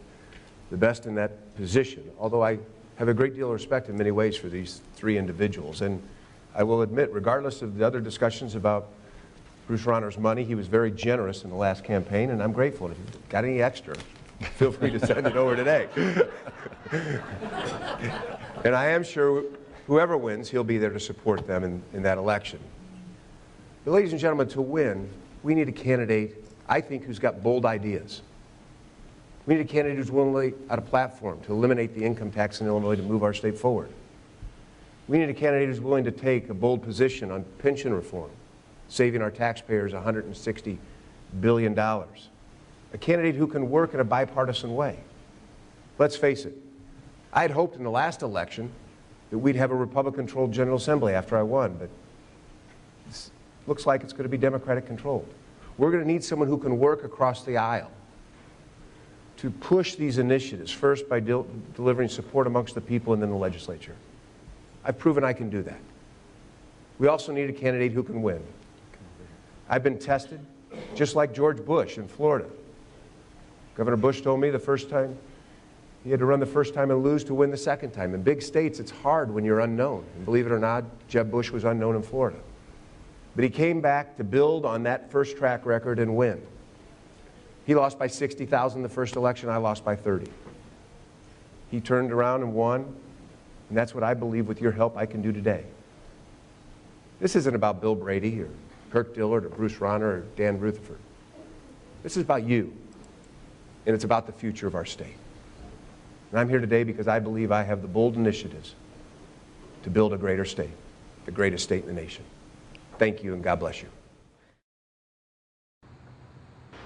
the best in that position, although I have a great deal of respect in many ways for these three individuals. And I will admit, regardless of the other discussions about Bruce Rauner's money, he was very generous in the last campaign, and I'm grateful. And if you've got any extra, feel free to send it over today. And I am sure whoever wins, he'll be there to support them in that election. But ladies and gentlemen, to win, we need a candidate, I think, who's got bold ideas. We need a candidate who's willing to lay out a platform to eliminate the income tax in Illinois to move our state forward. We need a candidate who's willing to take a bold position on pension reform, saving our taxpayers $160 billion. A candidate who can work in a bipartisan way. Let's face it, I had hoped in the last election that we'd have a Republican-controlled General Assembly after I won, but it looks like it's going to be Democratic-controlled. We're going to need someone who can work across the aisle to push these initiatives, first by delivering support amongst the people and then the legislature. I've proven I can do that. We also need a candidate who can win. I've been tested, just like George Bush in Florida. Governor Bush told me the first time, he had to run the first time and lose to win the second time. In big states, it's hard when you're unknown. And believe it or not, Jeb Bush was unknown in Florida. But he came back to build on that first track record and win. He lost by 60,000 the first election, I lost by 30. He turned around and won, and that's what I believe with your help I can do today. This isn't about Bill Brady or Kirk Dillard or Bruce Rauner or Dan Rutherford. This is about you, and it's about the future of our state. And I'm here today because I believe I have the bold initiatives to build a greater state, the greatest state in the nation. Thank you, and God bless you.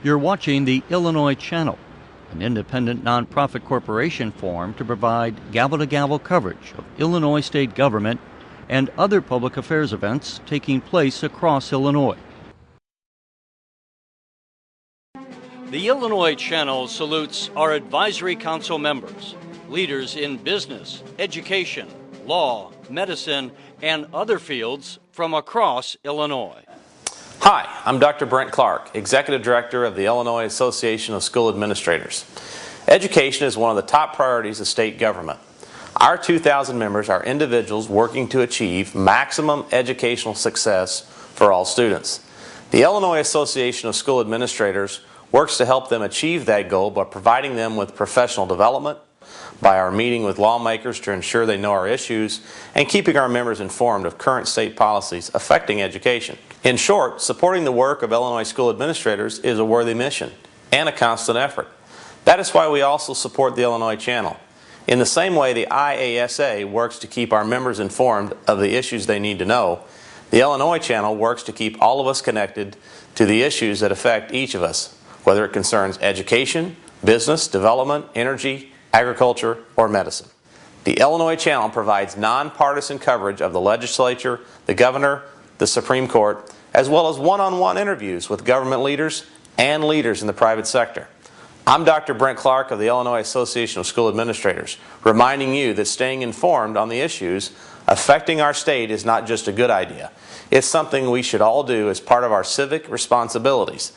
You're watching the Illinois Channel, an independent nonprofit corporation formed to provide gavel-to-gavel coverage of Illinois state government and other public affairs events taking place across Illinois. The Illinois Channel salutes our advisory council members, leaders in business, education, law, medicine, and other fields from across Illinois. Hi, I'm Dr. Brent Clark, Executive Director of the Illinois Association of School Administrators. Education is one of the top priorities of state government. Our 2,000 members are individuals working to achieve maximum educational success for all students. The Illinois Association of School Administrators works to help them achieve that goal by providing them with professional development, by our meeting with lawmakers to ensure they know our issues, and keeping our members informed of current state policies affecting education. In short, supporting the work of Illinois school administrators is a worthy mission and a constant effort. That is why we also support the Illinois Channel. In the same way the IASA works to keep our members informed of the issues they need to know, the Illinois Channel works to keep all of us connected to the issues that affect each of us, whether it concerns education, business, development, energy, agriculture, or medicine. The Illinois Channel provides nonpartisan coverage of the legislature, the governor, the Supreme Court, as well as one-on-one interviews with government leaders and leaders in the private sector. I'm Dr. Brent Clark of the Illinois Association of School Administrators, reminding you that staying informed on the issues affecting our state is not just a good idea. It's something we should all do as part of our civic responsibilities.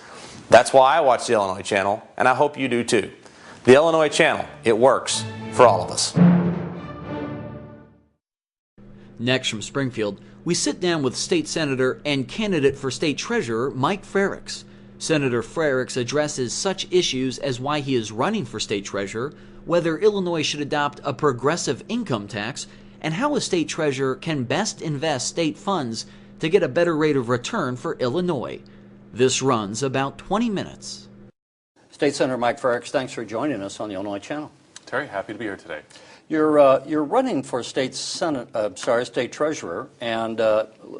That's why I watch the Illinois Channel, and I hope you do too. The Illinois Channel, it works for all of us. Next from Springfield, we sit down with State Senator and candidate for State Treasurer Mike Frerichs. Senator Frerichs addresses such issues as why he is running for State Treasurer, whether Illinois should adopt a progressive income tax, and how a State Treasurer can best invest state funds to get a better rate of return for Illinois. This runs about 20 minutes. State Senator Mike Frerichs, thanks for joining us on the Illinois Channel. Terry, happy to be here today. You're running for state treasurer, and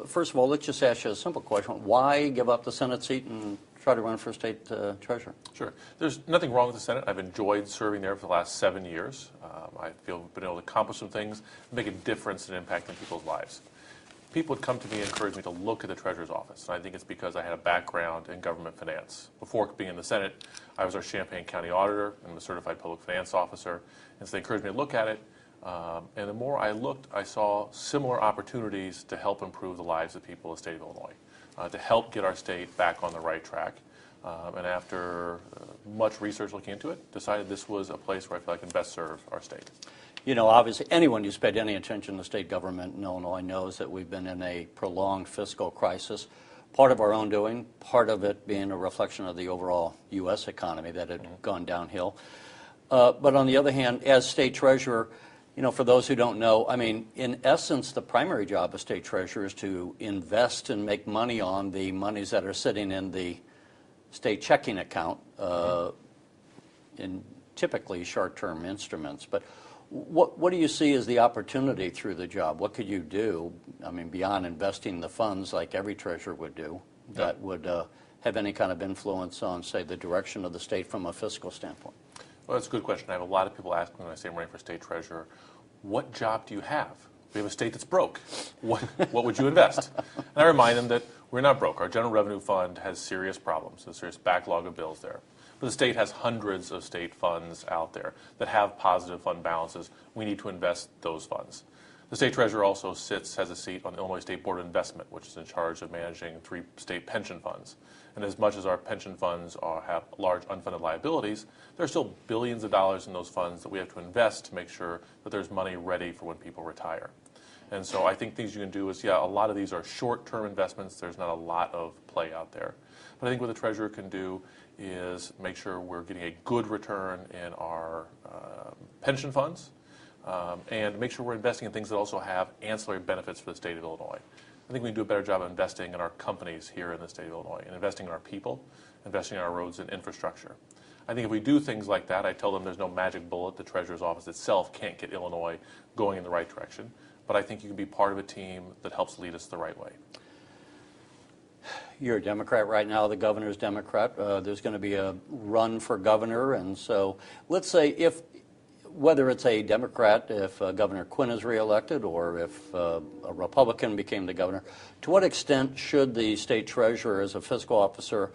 first of all, let's just ask you a simple question: why give up the Senate seat and try to run for state treasurer? Sure. There's nothing wrong with the Senate. I've enjoyed serving there for the last 7 years. I feel we've been able to accomplish some things, make a difference and impact in people's lives. People would come to me and encourage me to look at the treasurer's office, and I think it's because I had a background in government finance. Before being in the Senate, I was our Champaign County auditor and a certified public finance officer, and so they encouraged me to look at it. And the more I looked, I saw similar opportunities to help improve the lives of people in the state of Illinois, to help get our state back on the right track. And after much research looking into it, decided this was a place where I feel I can best serve our state. You know, obviously, anyone who's paid any attention to state government in Illinois knows that we've been in a prolonged fiscal crisis, part of our own doing, part of it being a reflection of the overall U.S. economy that had gone downhill. But on the other hand, as state treasurer, you know, for those who don't know, I mean, in essence, the primary job of state treasurer is to invest and make money on the monies that are sitting in the state checking account in typically short-term instruments. But what do you see as the opportunity through the job? What could you do, I mean, beyond investing the funds like every treasurer would do, that would have any kind of influence on, say, the direction of the state from a fiscal standpoint? Well, that's a good question. I have a lot of people ask me when I say I'm running for state treasurer, what job do you have? We have a state that's broke. What would you invest? And I remind them that we're not broke. Our general revenue fund has serious problems, a serious backlog of bills there. But the state has hundreds of state funds out there that have positive fund balances. We need to invest those funds. The state treasurer also has a seat on the Illinois State Board of Investment, which is in charge of managing 3 state pension funds. And as much as our pension funds have large unfunded liabilities, there are still billions of dollars in those funds that we have to invest to make sure that there's money ready for when people retire. And so I think things you can do is, a lot of these are short-term investments. There's not a lot of play out there. But I think what the treasurer can do is make sure we're getting a good return in our pension funds and make sure we're investing in things that also have ancillary benefits for the state of Illinois. I think we can do a better job of investing in our companies here in the state of Illinois and investing in our people, investing in our roads and infrastructure. I think if we do things like that, I tell them there's no magic bullet. The treasurer's office itself can't get Illinois going in the right direction. But I think you can be part of a team that helps lead us the right way. You're a Democrat right now. The governor's Democrat. There's going to be a run for governor. And so let's say whether it's a Democrat, if Governor Quinn is reelected, or if a Republican became the governor, to what extent should the state treasurer as a fiscal officer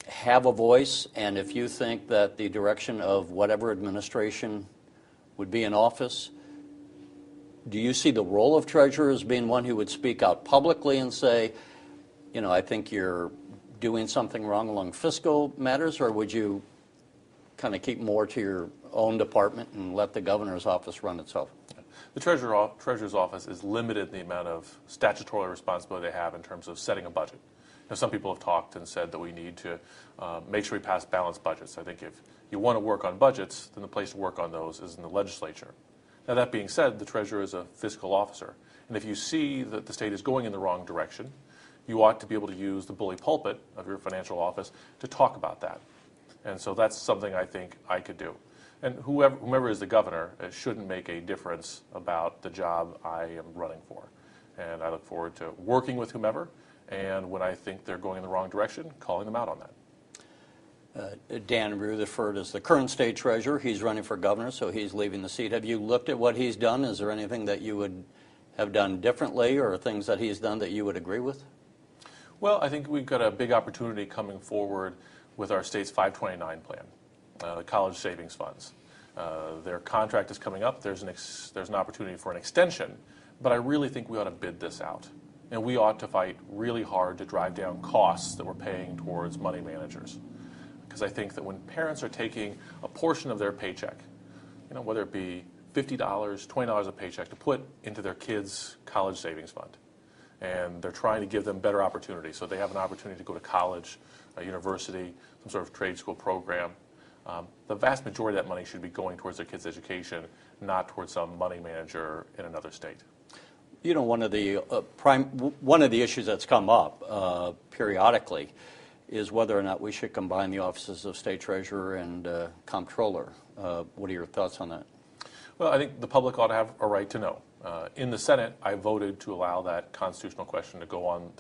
have a voice? And if you think that the direction of whatever administration would be in office, do you see the role of treasurer as being one who would speak out publicly and say, you know, I think you're doing something wrong along fiscal matters, or would you kind of keep more to your own department and let the governor's office run itself? The treasurer's office is limited in the amount of statutory responsibility they have in terms of setting a budget. Now, some people have talked and said that we need to make sure we pass balanced budgets. I think if you want to work on budgets, then the place to work on those is in the legislature. Now, that being said, the treasurer is a fiscal officer. And if you see that the state is going in the wrong direction, you ought to be able to use the bully pulpit of your financial office to talk about that. And so that's something I think I could do. And whomever is the governor, it shouldn't make a difference about the job I am running for. And I look forward to working with whomever, and when I think they're going in the wrong direction, calling them out on that. Dan Rutherford is the current state treasurer. He's running for governor, so he's leaving the seat. Have you looked at what he's done? Is there anything that you would have done differently, or things that he's done that you would agree with? Well, I think we've got a big opportunity coming forward with our state's 529 plan, the college savings funds. Their contract is coming up. There's an opportunity for an extension, but I really think we ought to bid this out. And we ought to fight really hard to drive down costs that we're paying towards money managers. Because I think that when parents are taking a portion of their paycheck, you know, whether it be $50, $20 a paycheck to put into their kids' college savings fund, and they're trying to give them better opportunities, so they have an opportunity to go to college, a university, some sort of trade school program, the vast majority of that money should be going towards their kids' education, not towards some money manager in another state. You know, one of the issues that's come up periodically is whether or not we should combine the offices of State Treasurer and Comptroller. What are your thoughts on that? Well, I think the public ought to have a right to know. In the Senate, I voted to allow that constitutional question to go on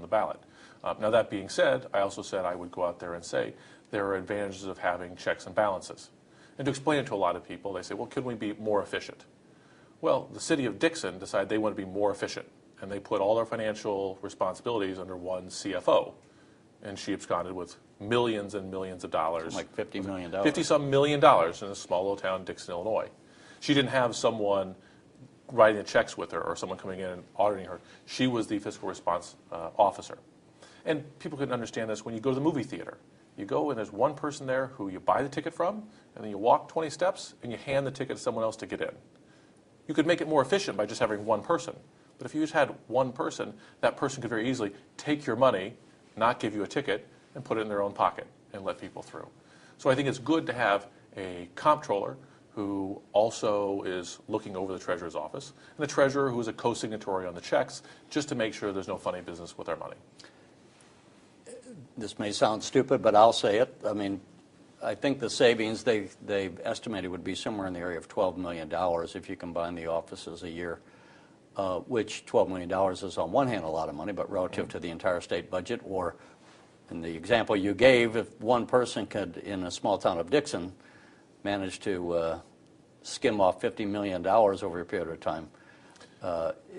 the ballot. Now, that being said, I also said I would go out there and say there are advantages of having checks and balances. And to explain it to a lot of people, they say, well, can we be more efficient? Well, the city of Dixon decided they want to be more efficient, and they put all their financial responsibilities under one CFO. And she absconded with millions and millions of dollars. Like $50 million. 50-some million dollars in a small little town, Dixon, Illinois. She didn't have someone writing the checks with her or someone coming in and auditing her. She was the fiscal response officer. And people can understand this when you go to the movie theater. You go and there's one person there who you buy the ticket from, and then you walk 20 steps and you hand the ticket to someone else to get in. You could make it more efficient by just having one person. But if you just had one person, that person could very easily take your money, not give you a ticket, and put it in their own pocket and let people through. So I think it's good to have a comptroller who also is looking over the treasurer's office, and the treasurer who is a co-signatory on the checks, just to make sure there's no funny business with our money. This may sound stupid, but I'll say it. I mean, I think the savings they've estimated would be somewhere in the area of $12 million if you combine the offices a year, which $12 million is on one hand a lot of money, but relative to the entire state budget, or in the example you gave, if one person could, in a small town of Dixon, manage to skim off $50 million over a period of time,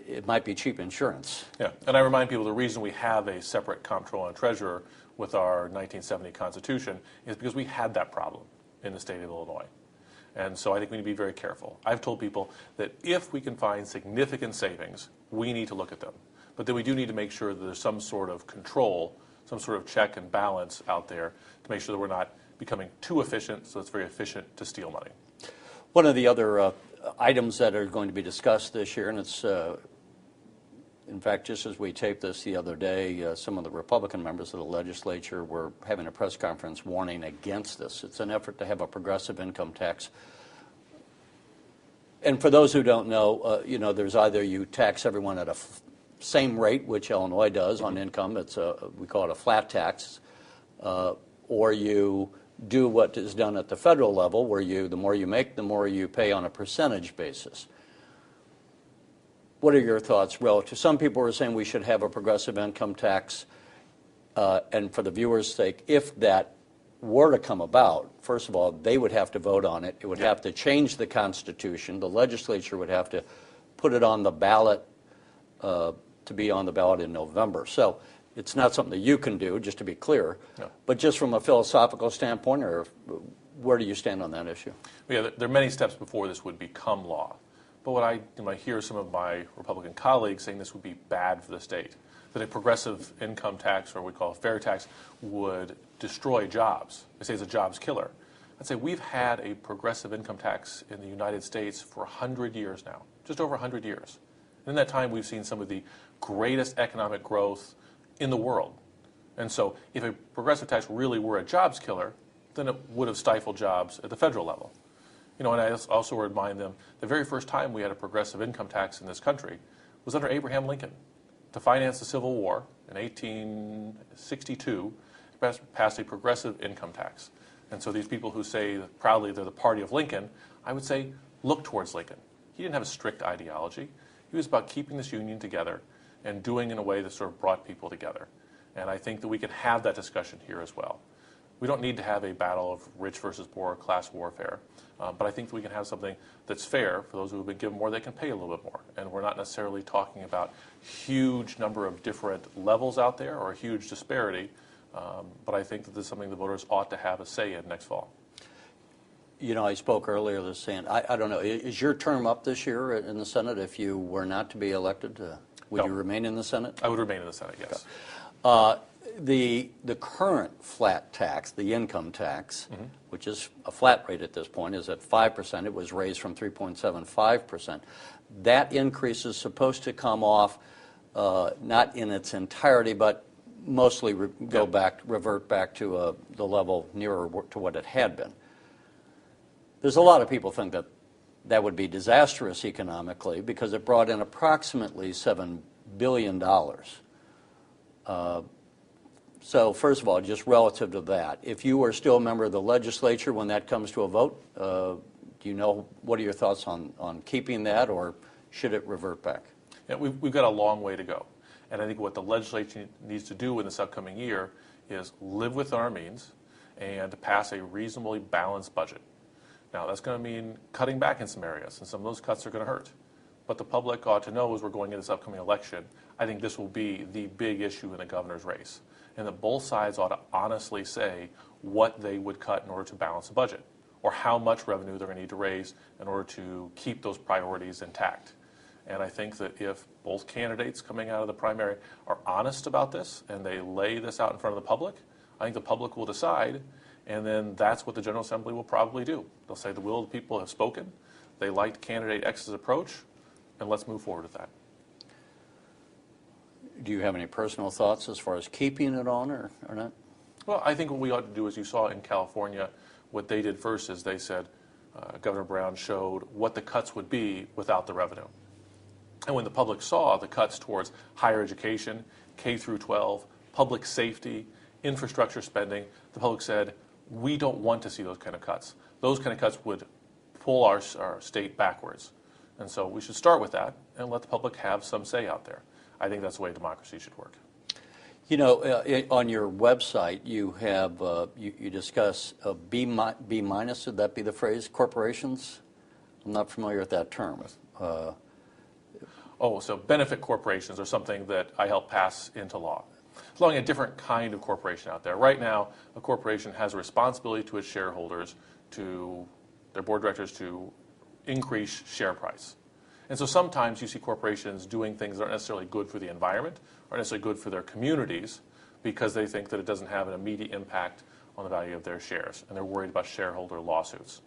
it might be cheap insurance. Yeah, and I remind people the reason we have a separate comptroller and treasurer with our 1970 Constitution is because we had that problem in the state of Illinois. And so I think we need to be very careful. I've told people that if we can find significant savings, we need to look at them. But then we do need to make sure that there's some sort of control, some sort of check and balance out there to make sure that we're not becoming too efficient, so it's very efficient to steal money. One of the other items that are going to be discussed this year, and it's, in fact, just as we taped this the other day, some of the Republican members of the legislature were having a press conference warning against this. It's an effort to have a progressive income tax. And for those who don't know, there's either you tax everyone at a same rate, which Illinois does on income, it's we call it a flat tax, or you do what is done at the federal level, where the more you make, the more you pay on a percentage basis. What are your thoughts relative? Some people are saying we should have a progressive income tax, and for the viewers' sake, if that were to come about, first of all, they would have to vote on it. It would have to change the Constitution. The legislature would have to put it on the ballot to be on the ballot in November. So it's not something that you can do, just to be clear. No. But just from a philosophical standpoint, or where do you stand on that issue? Yeah, there are many steps before this would become law. But what I hear some of my Republican colleagues saying this would be bad for the state, that a progressive income tax, or what we call a fair tax, would destroy jobs. They say it's a jobs killer. I'd say we've had a progressive income tax in the United States for 100 years now, just over 100 years. And in that time, we've seen some of the greatest economic growth in the world. And so if a progressive tax really were a jobs killer, then it would have stifled jobs at the federal level. And I also remind them, the very first time we had a progressive income tax in this country was under Abraham Lincoln. To finance the Civil War in 1862, passed a progressive income tax. And so these people who say proudly they're the party of Lincoln, I would say, look towards Lincoln. He didn't have a strict ideology. He was about keeping this union together and doing it in a way that sort of brought people together. And I think that we can have that discussion here as well. We don't need to have a battle of rich versus poor, class warfare. But I think that we can have something that's fair for those who have been given more. They can pay a little bit more. And we're not necessarily talking about huge number of different levels out there or a huge disparity. But I think that this is something the voters ought to have a say in next fall. I spoke earlier this saying, I don't know, is your term up this year in the Senate if you were not to be elected? Would you remain in the Senate? I would remain in the Senate, yes. Okay. The current flat tax, the income tax, which is a flat rate at this point, is at 5%. It was raised from 3.75%. That increase is supposed to come off not in its entirety, but mostly revert back to the level nearer to what it had been. There's a lot of people think that that would be disastrous economically because it brought in approximately $7 billion. So first of all, just relative to that, if you are still a member of the legislature when that comes to a vote, do you know, what are your thoughts on keeping that, or should it revert back? Yeah, we've got a long way to go. And I think what the legislature needs to do in this upcoming year is live within our means and pass a reasonably balanced budget. Now, that's going to mean cutting back in some areas, and some of those cuts are going to hurt. But the public ought to know as we're going into this upcoming election, I think this will be the big issue in the governor's race. And that both sides ought to honestly say what they would cut in order to balance the budget, or how much revenue they're going to need to raise in order to keep those priorities intact. And I think that if both candidates coming out of the primary are honest about this and they lay this out in front of the public, I think the public will decide, and then that's what the General Assembly will probably do. They'll say the will of the people have spoken, they liked candidate X's approach, and let's move forward with that. Do you have any personal thoughts as far as keeping it on or not? Well, I think what we ought to do, as you saw in California, what they did first is they said, Governor Brown showed what the cuts would be without the revenue. And when the public saw the cuts towards higher education, K through 12, public safety, infrastructure spending, the public said, we don't want to see those kind of cuts. Those kind of cuts would pull our state backwards. And so we should start with that and let the public have some say out there. I think that's the way democracy should work. You know, on your website, you have you discuss B minus. Would that be the phrase? Corporations. I'm not familiar with that term. So benefit corporations are something that I help pass into law. It's allowing a different kind of corporation out there. Right now, a corporation has a responsibility to its shareholders, to their board of directors, to increase share price. And so sometimes you see corporations doing things that aren't necessarily good for the environment, aren't necessarily good for their communities, because they think that it doesn't have an immediate impact on the value of their shares, and they're worried about shareholder lawsuits.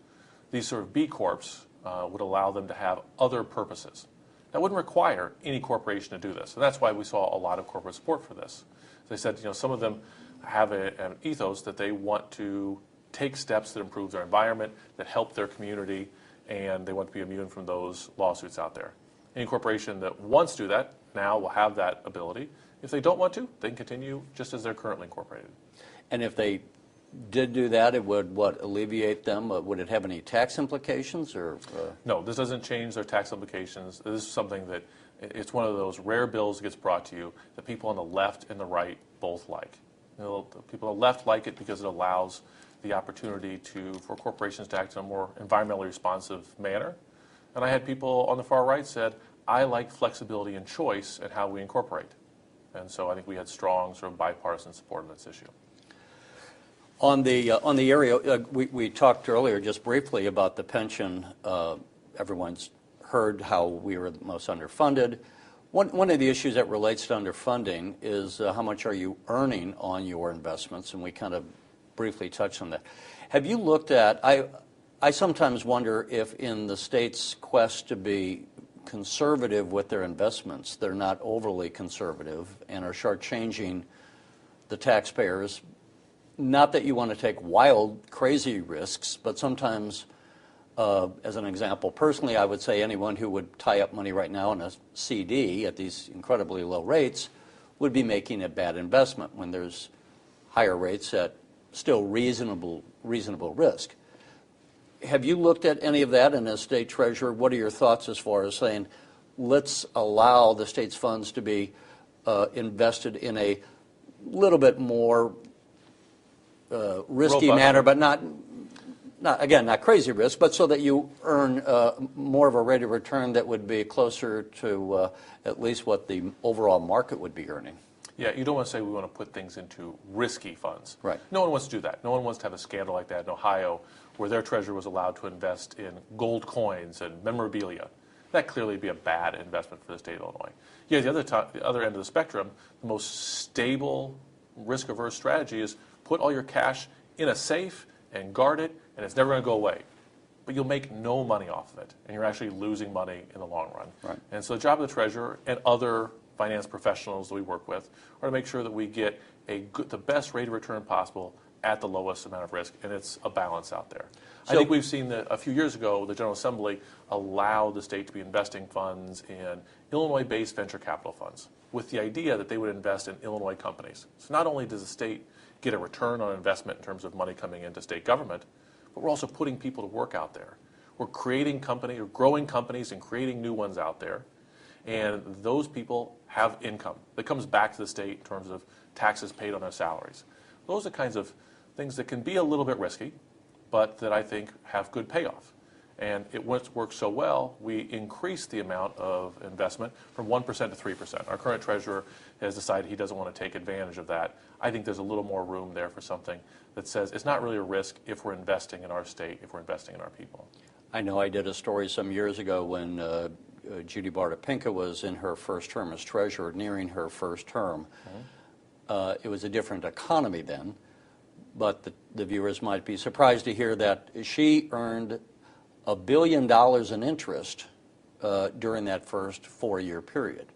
These sort of B Corps would allow them to have other purposes. That wouldn't require any corporation to do this, and that's why we saw a lot of corporate support for this. They said, some of them have an ethos that they want to take steps that improve their environment, that help their community, and they want to be immune from those lawsuits out there. Any corporation that wants to do that now will have that ability. If they don't want to, they can continue just as they're currently incorporated. And if they did do that, it would, alleviate them? Would it have any tax implications? Or No, this doesn't change their tax implications. This is something that, it's one of those rare bills that gets brought to you that people on the left and the right both like. The people on the left like it because it allows the opportunity for corporations to act in a more environmentally responsive manner. And I had people on the far right said, I like flexibility and choice in how we incorporate. And so I think we had strong sort of bipartisan support on this issue. On the area, we talked earlier just briefly about the pension. Everyone's heard how we were the most underfunded. One of the issues that relates to underfunding is how much are you earning on your investments, and we kind of briefly touched on that. Have you looked at, I sometimes wonder if in the state's quest to be conservative with their investments, they're not overly conservative and are shortchanging the taxpayers. Not that you want to take wild, crazy risks, but sometimes, as an example, personally, I would say anyone who would tie up money right now in a CD at these incredibly low rates would be making a bad investment when there's higher rates at still reasonable risk. Have you looked at any of that? And as state treasurer, what are your thoughts as far as saying, let's allow the state's funds to be invested in a little bit more risky manner, but not crazy risk, but so that you earn more of a rate of return that would be closer to at least what the overall market would be earning? Yeah, you don't want to say we want to put things into risky funds. Right. No one wants to do that. No one wants to have a scandal like that in Ohio where their treasurer was allowed to invest in gold coins and memorabilia. That clearly would be a bad investment for the state of Illinois. Yeah, the other end of the spectrum, the most stable, risk-averse strategy is put all your cash in a safe and guard it, and it's never going to go away. But you'll make no money off of it, and you're actually losing money in the long run. Right. And so the job of the treasurer and other finance professionals that we work with are to make sure that we get the best rate of return possible at the lowest amount of risk, and it's a balance out there. I think we've seen that a few years ago, the General Assembly allowed the state to be investing funds in Illinois-based venture capital funds with the idea that they would invest in Illinois companies. So not only does the state get a return on investment in terms of money coming into state government, but we're also putting people to work out there. We're creating companies, or growing companies and creating new ones out there, and those people have income that comes back to the state in terms of taxes paid on their salaries. Those are kinds of things that can be a little bit risky, but that I think have good payoff. And it works so well, we increased the amount of investment from 1% to 3%. Our current treasurer has decided he doesn't want to take advantage of that. I think there's a little more room there for something that says it's not really a risk if we're investing in our state, if we're investing in our people. I know I did a story some years ago when Judy Bartopinka was in her first term as treasurer, nearing her first term. It was a different economy then, but the viewers might be surprised to hear that she earned $1 billion in interest during that first 4-year period.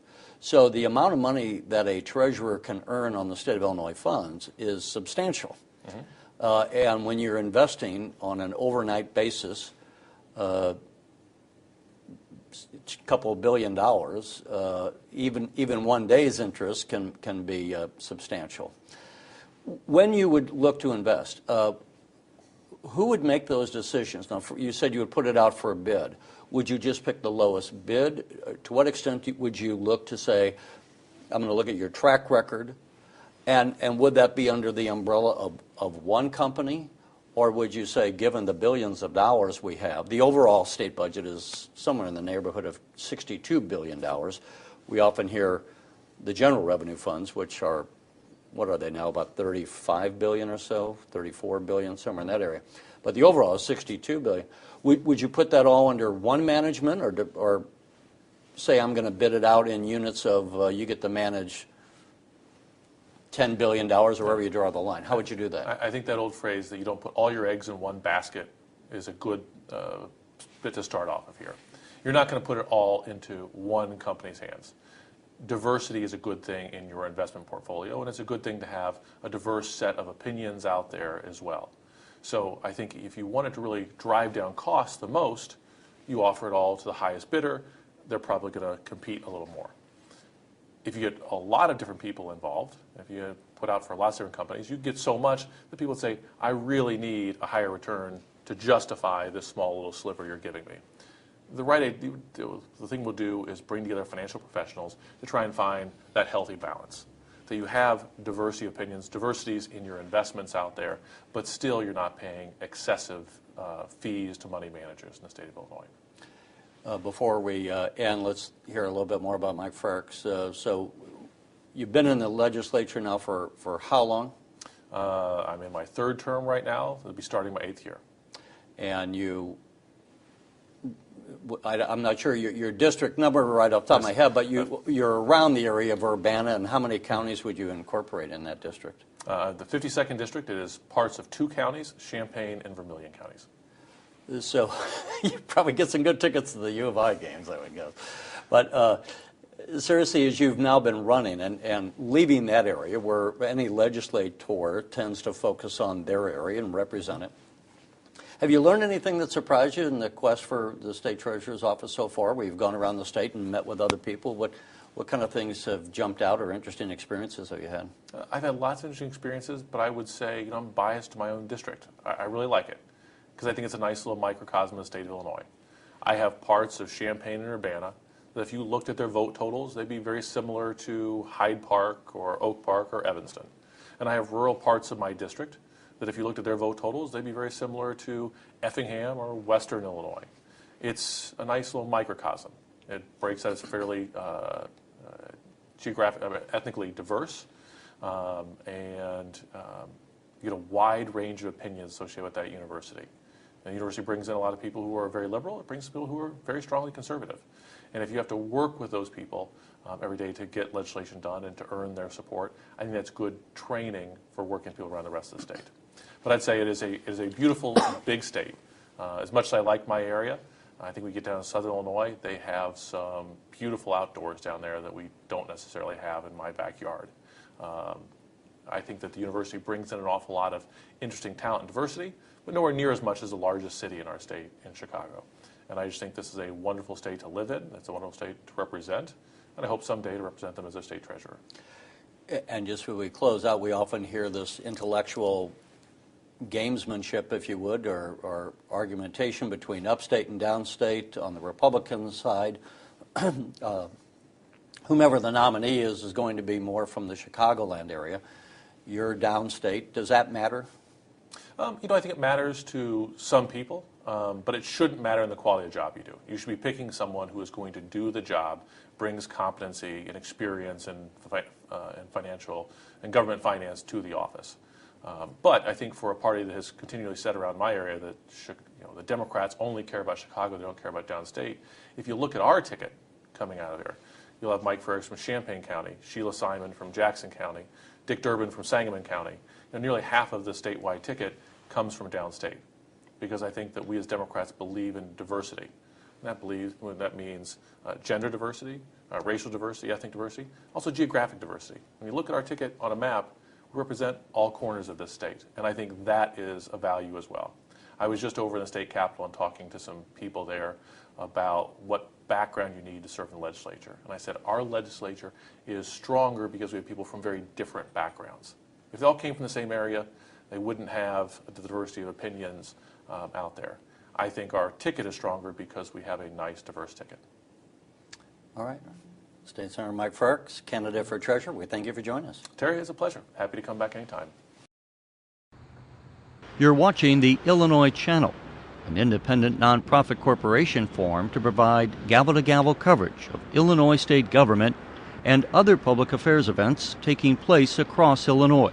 So the amount of money that a treasurer can earn on the state of Illinois funds is substantial. And when you're investing on an overnight basis, a couple of $1 billion, even one day's interest can be substantial. When you would look to invest, who would make those decisions? Now, you said you would put it out for a bid. Would you just pick the lowest bid? To what extent would you look to say, I'm going to look at your track record, and would that be under the umbrella of one company? Or would you say, given the billions of dollars we have, the overall state budget is somewhere in the neighborhood of $62 billion. We often hear the general revenue funds, which are, what are they now, about 35 billion or so, 34 billion, somewhere in that area. But the overall is 62 billion. Would you put that all under one management, or say I'm going to bid it out in units of you get to manage $10 billion or wherever you draw the line? How would you do that? I think that old phrase that you don't put all your eggs in one basket is a good bit to start off of here. You're not going to put it all into one company's hands. Diversity is a good thing in your investment portfolio, and it's a good thing to have a diverse set of opinions out there as well. So I think if you wanted to really drive down costs the most, you offer it all to the highest bidder. They're probably going to compete a little more. If you get a lot of different people involved, if you put out for lots of different companies, you get so much that people would say, I really need a higher return to justify this small little sliver you're giving me. The thing we'll do is bring together financial professionals to try and find that healthy balance. That you have diversity of opinions, diversities in your investments out there, but still you're not paying excessive fees to money managers in the state of Illinois. Before we end, let's hear a little bit more about Mike Frerichs. So you've been in the legislature now for how long? I'm in my 3rd term right now. I'll be starting my 8th year. And I'm not sure your district number right off the top of my head, but you're around the area of Urbana, and how many counties would you incorporate in that district? The 52nd district, it is parts of 2 counties, Champaign and Vermilion counties. So you probably get some good tickets to the U of I games, I would guess. But seriously, as you've now been running and leaving that area where any legislator tends to focus on their area and represent it, have you learned anything that surprised you in the quest for the state treasurer's office so far, where you've gone around the state and met with other people? What kind of things have jumped out, or interesting experiences have you had? I've had lots of interesting experiences, but I would say I'm biased to my own district. I really like it because I think it's a nice little microcosm of the state of Illinois. I have parts of Champaign and Urbana that if you looked at their vote totals, they'd be very similar to Hyde Park or Oak Park or Evanston. And I have rural parts of my district that if you looked at their vote totals, they'd be very similar to Effingham or Western Illinois. It's a nice little microcosm. It breaks out as fairly ethnically diverse, and you get a wide range of opinions associated with that university. And the university brings in a lot of people who are very liberal. It brings people who are very strongly conservative. And if you have to work with those people every day to get legislation done and to earn their support, I think that's good training for working people around the rest of the state. But I'd say it is a beautiful, big state. As much as I like my area, I think we get down to southern Illinois, they have some beautiful outdoors down there that we don't necessarily have in my backyard. I think that the university brings in an awful lot of interesting talent and diversity, but nowhere near as much as the largest city in our state, in Chicago. And I just think this is a wonderful state to live in. It's a wonderful state to represent, and I hope someday to represent them as a state treasurer. And just as we close out, we often hear this intellectual gamesmanship, if you would, or argumentation between upstate and downstate on the Republican side. Whomever the nominee is going to be more from the Chicagoland area. You're downstate. Does that matter? I think it matters to some people, but it shouldn't matter in the quality of job you do. You should be picking someone who is going to do the job, brings competency and experience and financial and government finance to the office. But I think for a party that has continually said around my area that the Democrats only care about Chicago, they don't care about downstate, if you look at our ticket coming out of there, you'll have Mike Frerichs from Champaign County, Sheila Simon from Jackson County, Dick Durbin from Sangamon County. Nearly half of the statewide ticket comes from downstate, because I think that we as Democrats believe in diversity. And that means gender diversity, racial diversity, ethnic diversity, also geographic diversity. When you look at our ticket on a map, we represent all corners of this state, and I think that is a value as well. I was just over in the state capitol and talking to some people there about what background you need to serve in the legislature. And I said, our legislature is stronger because we have people from very different backgrounds. If they all came from the same area, they wouldn't have the diversity of opinions out there. I think our ticket is stronger because we have a nice, diverse ticket. All right. State Senator Mike Frerichs, candidate for treasurer, we thank you for joining us. Terry, it's a pleasure. Happy to come back anytime. You're watching the Illinois Channel, an independent nonprofit corporation formed to provide gavel-to-gavel coverage of Illinois state government and other public affairs events taking place across Illinois.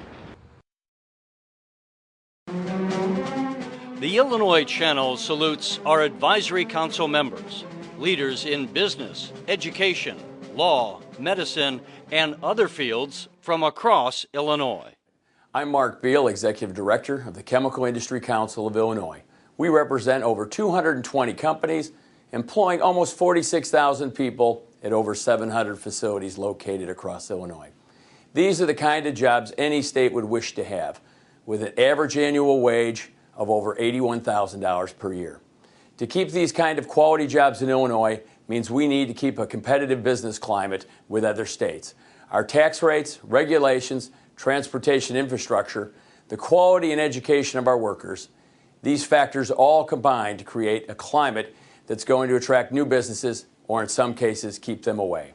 The Illinois Channel salutes our advisory council members, leaders in business, education, law, medicine, and other fields from across Illinois. I'm Mark Beal, Executive Director of the Chemical Industry Council of Illinois. We represent over 220 companies, employing almost 46,000 people at over 700 facilities located across Illinois. These are the kind of jobs any state would wish to have, with an average annual wage of over $81,000 per year. To keep these kind of quality jobs in Illinois means we need to keep a competitive business climate with other states. Our tax rates, regulations, transportation infrastructure, the quality and education of our workers, these factors all combine to create a climate that's going to attract new businesses or in some cases keep them away.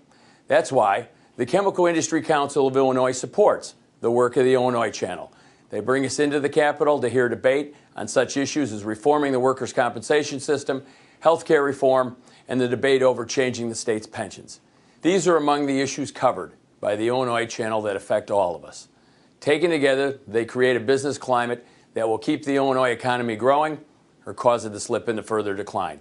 That's why the Chemical Industry Council of Illinois supports the work of the Illinois Channel. They bring us into the Capitol to hear debate on such issues as reforming the workers' compensation system, health care reform, and the debate over changing the state's pensions. These are among the issues covered by the Illinois Channel that affect all of us. Taken together, they create a business climate that will keep the Illinois economy growing or cause it to slip into further decline.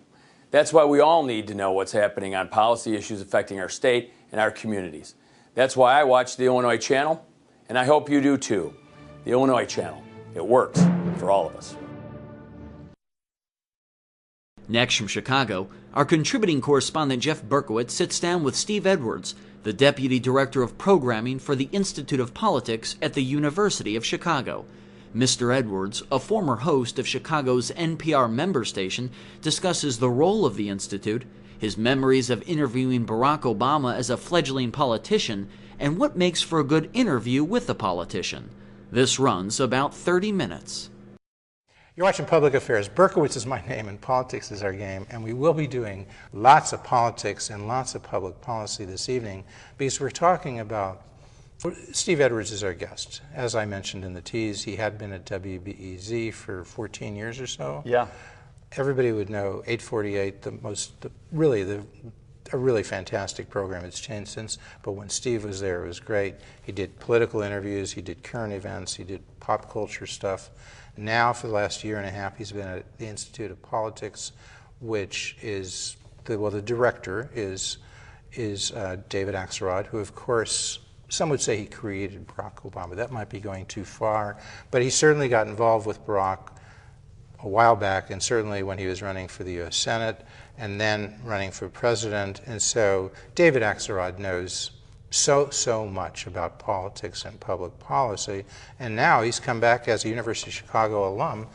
That's why we all need to know what's happening on policy issues affecting our state and our communities. That's why I watch the Illinois Channel, and I hope you do too. The Illinois Channel. It works for all of us. Next from Chicago, our contributing correspondent Jeff Berkowitz sits down with Steve Edwards, the Deputy Director of Programming for the Institute of Politics at the University of Chicago. Mr. Edwards, a former host of Chicago's NPR member station, discusses the role of the Institute, his memories of interviewing Barack Obama as a fledgling politician, and what makes for a good interview with a politician. This runs about 30 minutes. You're watching Public Affairs. Berkowitz is my name and politics is our game, and we will be doing lots of politics and lots of public policy this evening because we're talking about Steve Edwards is our guest. As I mentioned in the tease, he had been at WBEZ for 14 years or so. Yeah. Everybody would know 848, a really fantastic program. It's changed since, but when Steve was there, it was great. He did political interviews, he did current events, he did pop culture stuff. Now, for the last year and a half, he's been at the Institute of Politics, which is, the director is David Axelrod, who, of course, some would say he created Barack Obama. That might be going too far, but he certainly got involved with Barack a while back, and certainly when he was running for the U.S. Senate, and then running for president. And so David Axelrod knows so much about politics and public policy, and now he's come back as a University of Chicago alum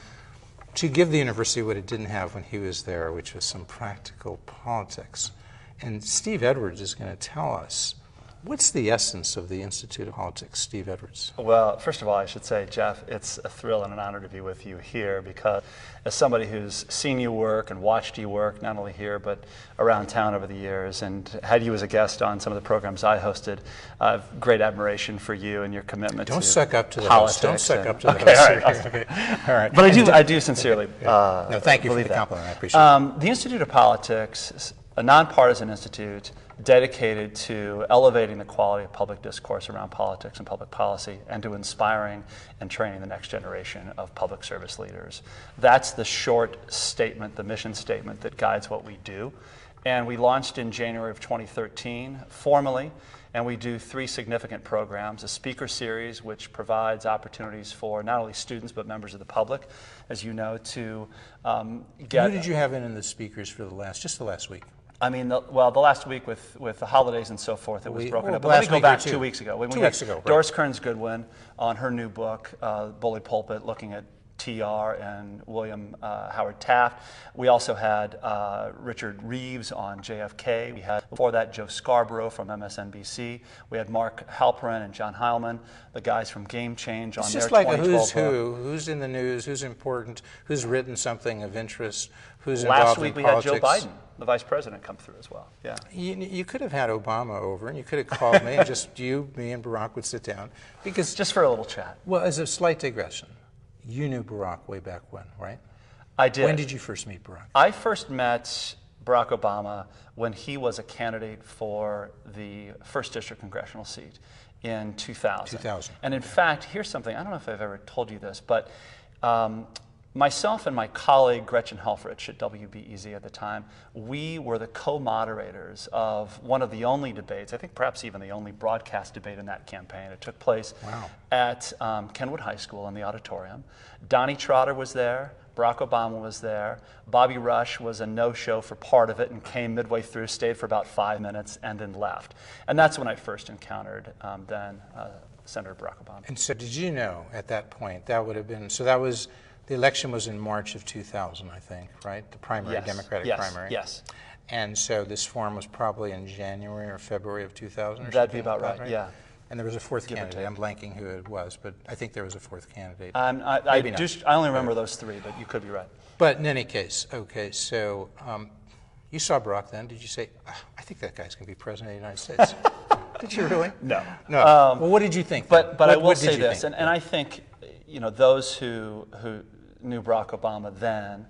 to give the university what it didn't have when he was there, which was some practical politics. And Steve Edwards is going to tell us, what's the essence of the Institute of Politics, Steve Edwards? Well, first of all, I should say, Jeff, it's a thrill and an honor to be with you here, because as somebody who's seen you work and watched you work, not only here but around town over the years, and had you as a guest on some of the programs I hosted, I have great admiration for you and your commitment Don't to suck up to the politics. host. Don't suck up to the Okay, host. all right. Okay. All right. But I do sincerely no, thank you for believe the that. compliment. I appreciate it. The Institute of Politics, a nonpartisan institute dedicated to elevating the quality of public discourse around politics and public policy, and to inspiring and training the next generation of public service leaders. That's the short statement, the mission statement that guides what we do. And we launched in January of 2013 formally, and we do 3 significant programs: a speaker series, which provides opportunities for not only students but members of the public, as you know, to get... Who did you have in the speakers for the last week? I mean, the last week with the holidays and so forth, it was broken up. But last let me go week back or 2 weeks ago. When 2 weeks ago, right. Doris Kearns Goodwin on her new book, Bully Pulpit, looking at TR and William Howard Taft. We also had Richard Reeves on JFK. We had, before that, Joe Scarborough from MSNBC. We had Mark Halperin and John Heilman, the guys from Game Change, on their 2012 It's just like a who's who, who's in the news, who's important, who's written something of interest, who's involved in politics. Last week we had Joe Biden, the vice president, come through as well. Yeah. You could have had Obama over, and you could have called me, and just you, me, and Barack would sit down. Because just for a little chat. Well, as a slight digression, you knew Barack way back when, right? I did. When did you first meet Barack? I first met Barack Obama when he was a candidate for the 1st District congressional seat in 2000. And in fact, here's something, I don't know if I've ever told you this, but myself and my colleague Gretchen Helfrich at WBEZ at the time, we were the co-moderators of one of the only debates, I think perhaps even the only broadcast debate in that campaign. It took place at Kenwood High School in the auditorium. Donnie Trotter was there, Barack Obama was there, Bobby Rush was a no-show for part of it and came midway through, stayed for about 5 minutes, and then left. And that's when I first encountered then Senator Barack Obama. And so did you know at that point, that would have been, so that was, the election was in March of 2000, I think, right? The primary, Democratic primary. Yes. And so this forum was probably in January or February of 2000 or That'd be about right, yeah. And there was a fourth candidate. I'm blanking who it was, but I think there was a fourth candidate. I only remember those 3, but you could be right. But in any case, okay, so you saw Barack then. Did you say, I think that guy's going to be president of the United States? Did you really? No. No. Well, what did you think? But I will say this, and I think, you know, those who knew Barack Obama then,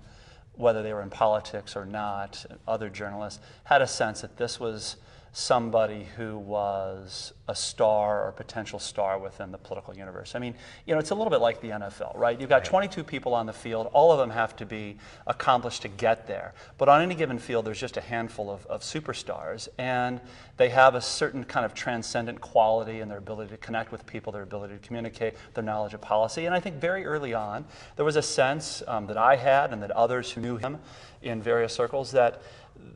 whether they were in politics or not, other journalists, had a sense that this was somebody who was a star or potential star within the political universe. I mean, you know, it's a little bit like the NFL, right? You've got 22 people on the field. All of them have to be accomplished to get there. But on any given field, there's just a handful of superstars, and they have a certain kind of transcendent quality in their ability to connect with people, their ability to communicate, their knowledge of policy. And I think very early on, there was a sense that I had and that others who knew him in various circles that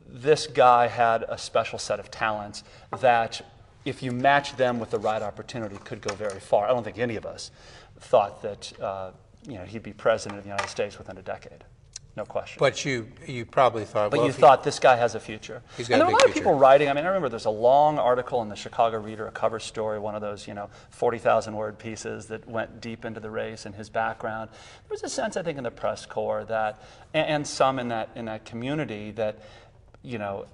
this guy had a special set of talents that, if you match them with the right opportunity, could go very far. I don't think any of us thought that you know, he'd be president of the United States within a decade. No question. But you probably thought, but you thought this guy has a future. He's got and there a were a big lot of future. people writing. I mean, I remember there's a long article in the Chicago Reader, a cover story, one of those, you know, 40,000-word pieces that went deep into the race and his background. There was a sense, I think, in the press corps that, and some in that community, that, you know,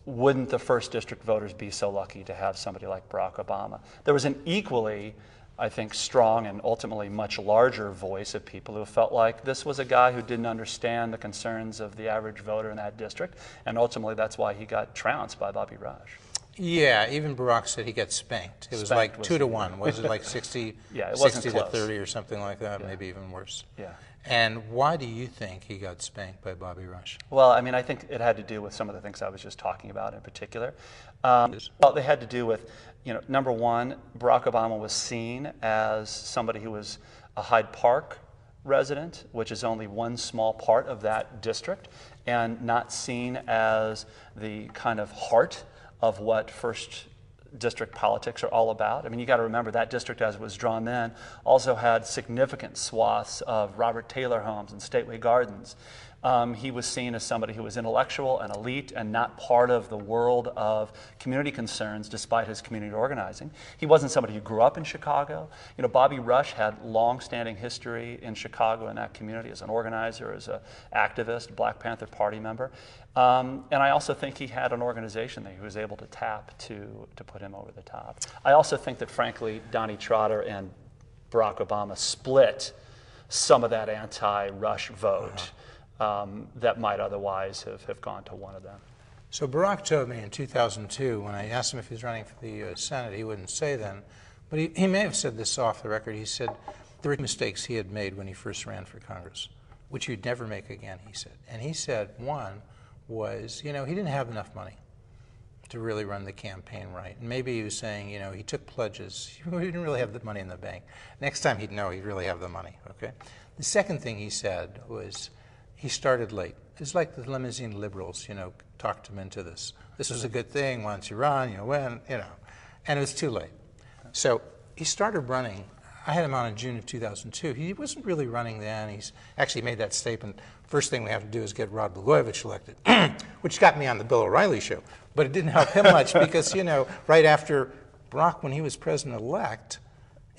wouldn't the 1st District voters be so lucky to have somebody like Barack Obama? There was an equally, I think, strong and ultimately much larger voice of people who felt like this was a guy who didn't understand the concerns of the average voter in that district, and ultimately that's why he got trounced by Bobby Rush. Yeah, even Barack said he got spanked. It was like 2 to 1. Was it like 60, yeah, it 60 wasn't to 30 or something like that, maybe even worse? Yeah. And why do you think he got spanked by Bobby Rush? Well, I mean, I think it had to do with some of the things I was just talking about in particular. Well, they had to do with, you know, number one, Barack Obama was seen as somebody who was a Hyde Park resident, which is only one small part of that district, and not seen as the kind of heart of what 1st district politics are all about. I mean, you got to remember that district, as it was drawn then, also had significant swaths of Robert Taylor homes and Stateway Gardens. He was seen as somebody who was intellectual and elite and not part of the world of community concerns despite his community organizing. He wasn't somebody who grew up in Chicago. You know, Bobby Rush had long-standing history in Chicago in that community as an organizer, as an activist, Black Panther Party member. And I also think he had an organization that he was able to tap to put him over the top. I also think that, frankly, Donnie Trotter and Barack Obama split some of that anti-Rush vote. That might otherwise have gone to one of them. So Barack told me in 2002, when I asked him if he was running for the U.S. Senate, he wouldn't say then, but he may have said this off the record. He said there were mistakes he had made when he first ran for Congress, which he'd never make again, he said. And he said one was, you know, he didn't have enough money to really run the campaign right. And maybe he was saying, you know, he took pledges. He didn't really have the money in the bank. Next time he'd know he'd really have the money, okay? The second thing he said was, he started late. It's like the limousine liberals, you know, talked him into this. This was a good thing. Why don't you run? You know, when, you know. And it was too late. So he started running. I had him on in June of 2002. He wasn't really running then. He's actually made that statement. First thing we have to do is get Rod Blagojevich elected, which got me on the Bill O'Reilly show. But it didn't help him much because, you know, right after Barack, when he was president-elect,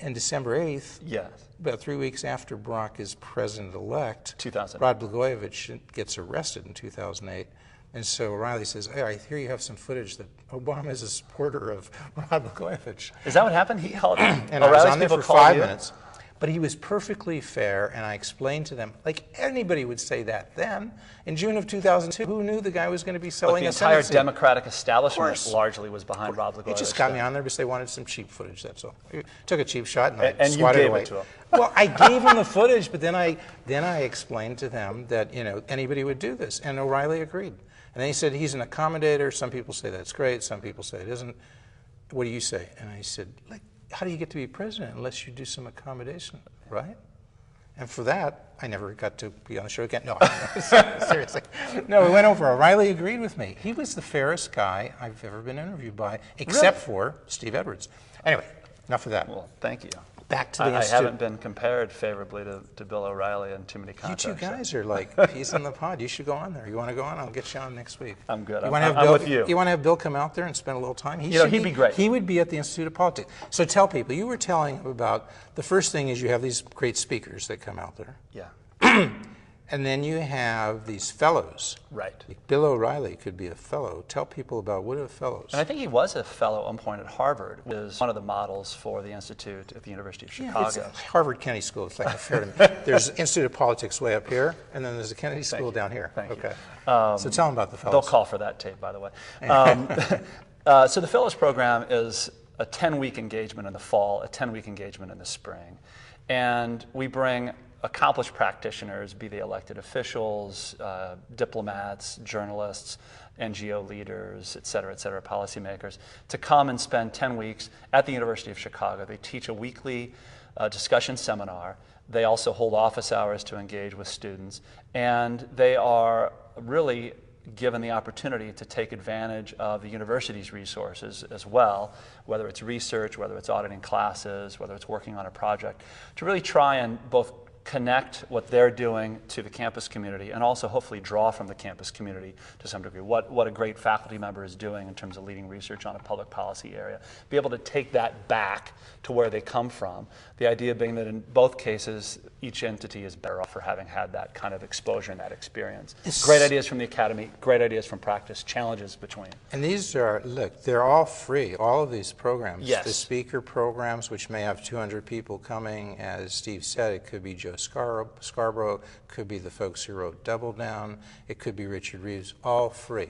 on December 8th, yes. About 3 weeks after Barack is president-elect, Rod Blagojevich gets arrested in 2008. And so O'Reilly says, hey, I hear you have some footage that Obama is a supporter of Rod Blagojevich. Is that what happened? He called and I was on there for 5 minutes. But he was perfectly fair, and I explained to them, like anybody would say that then. In June of 2002, who knew the guy was going to be selling a Senate seat? The entire Democratic establishment largely was behind Rod Blagojevich. He just got me on there because they wanted some cheap footage, that's all. He took a cheap shot, and I and swatted you gave away. it to him. Well, I gave him the footage, but then I explained to them that, you know, anybody would do this, and O'Reilly agreed. And then he said he's an accommodator. Some people say that's great. Some people say it isn't. What do you say? And I said, like, how do you get to be president unless you do some accommodation, right? And for that, I never got to be on the show again. No, seriously. No, we went over. O'Reilly agreed with me. He was the fairest guy I've ever been interviewed by, except for Steve Edwards. Anyway, enough of that. Well, thank you. Back to the I Institute. haven't been compared favorably to Bill O'Reilly in too many contests. You two guys are like peas in the pod. You should go on there. You want to go on? I'll get you on next week. I'm good. I'm with you. You want to have Bill come out there and spend a little time? He'd be great. He would be at the Institute of Politics. So tell people, you were telling about, the first thing is you have these great speakers that come out there. Yeah. And then you have these fellows. Right. Bill O'Reilly could be a fellow. Tell people about what are fellows. And I think he was a fellow at one point at Harvard, which is one of the models for the Institute at the University of Chicago. Yeah, it's Harvard Kennedy School. It's like a fair to me. There's Institute of Politics way up here, and then there's the Kennedy School down here. Thank okay. You. So tell them about the fellows. They'll call for that tape, by the way. So the Fellows Program is a 10-week engagement in the fall, a 10-week engagement in the spring. And we bring accomplished practitioners, be they elected officials, diplomats, journalists, NGO leaders, et cetera, policymakers, to come and spend 10 weeks at the University of Chicago. They teach a weekly discussion seminar. They also hold office hours to engage with students. And they are really given the opportunity to take advantage of the university's resources as well, whether it's research, whether it's auditing classes, whether it's working on a project, to really try and both connect what they're doing to the campus community and also hopefully draw from the campus community to some degree what a great faculty member is doing in terms of leading research on a public policy area. Be able to take that back to where they come from. The idea being that in both cases, each entity is better off for having had that kind of exposure and that experience. Great ideas from the academy, great ideas from practice, challenges between. And these are, look, they're all free, all of these programs. Yes. The speaker programs, which may have 200 people coming, as Steve said, it could be Joe Scarborough, could be the folks who wrote Double Down, it could be Richard Reeves, all free.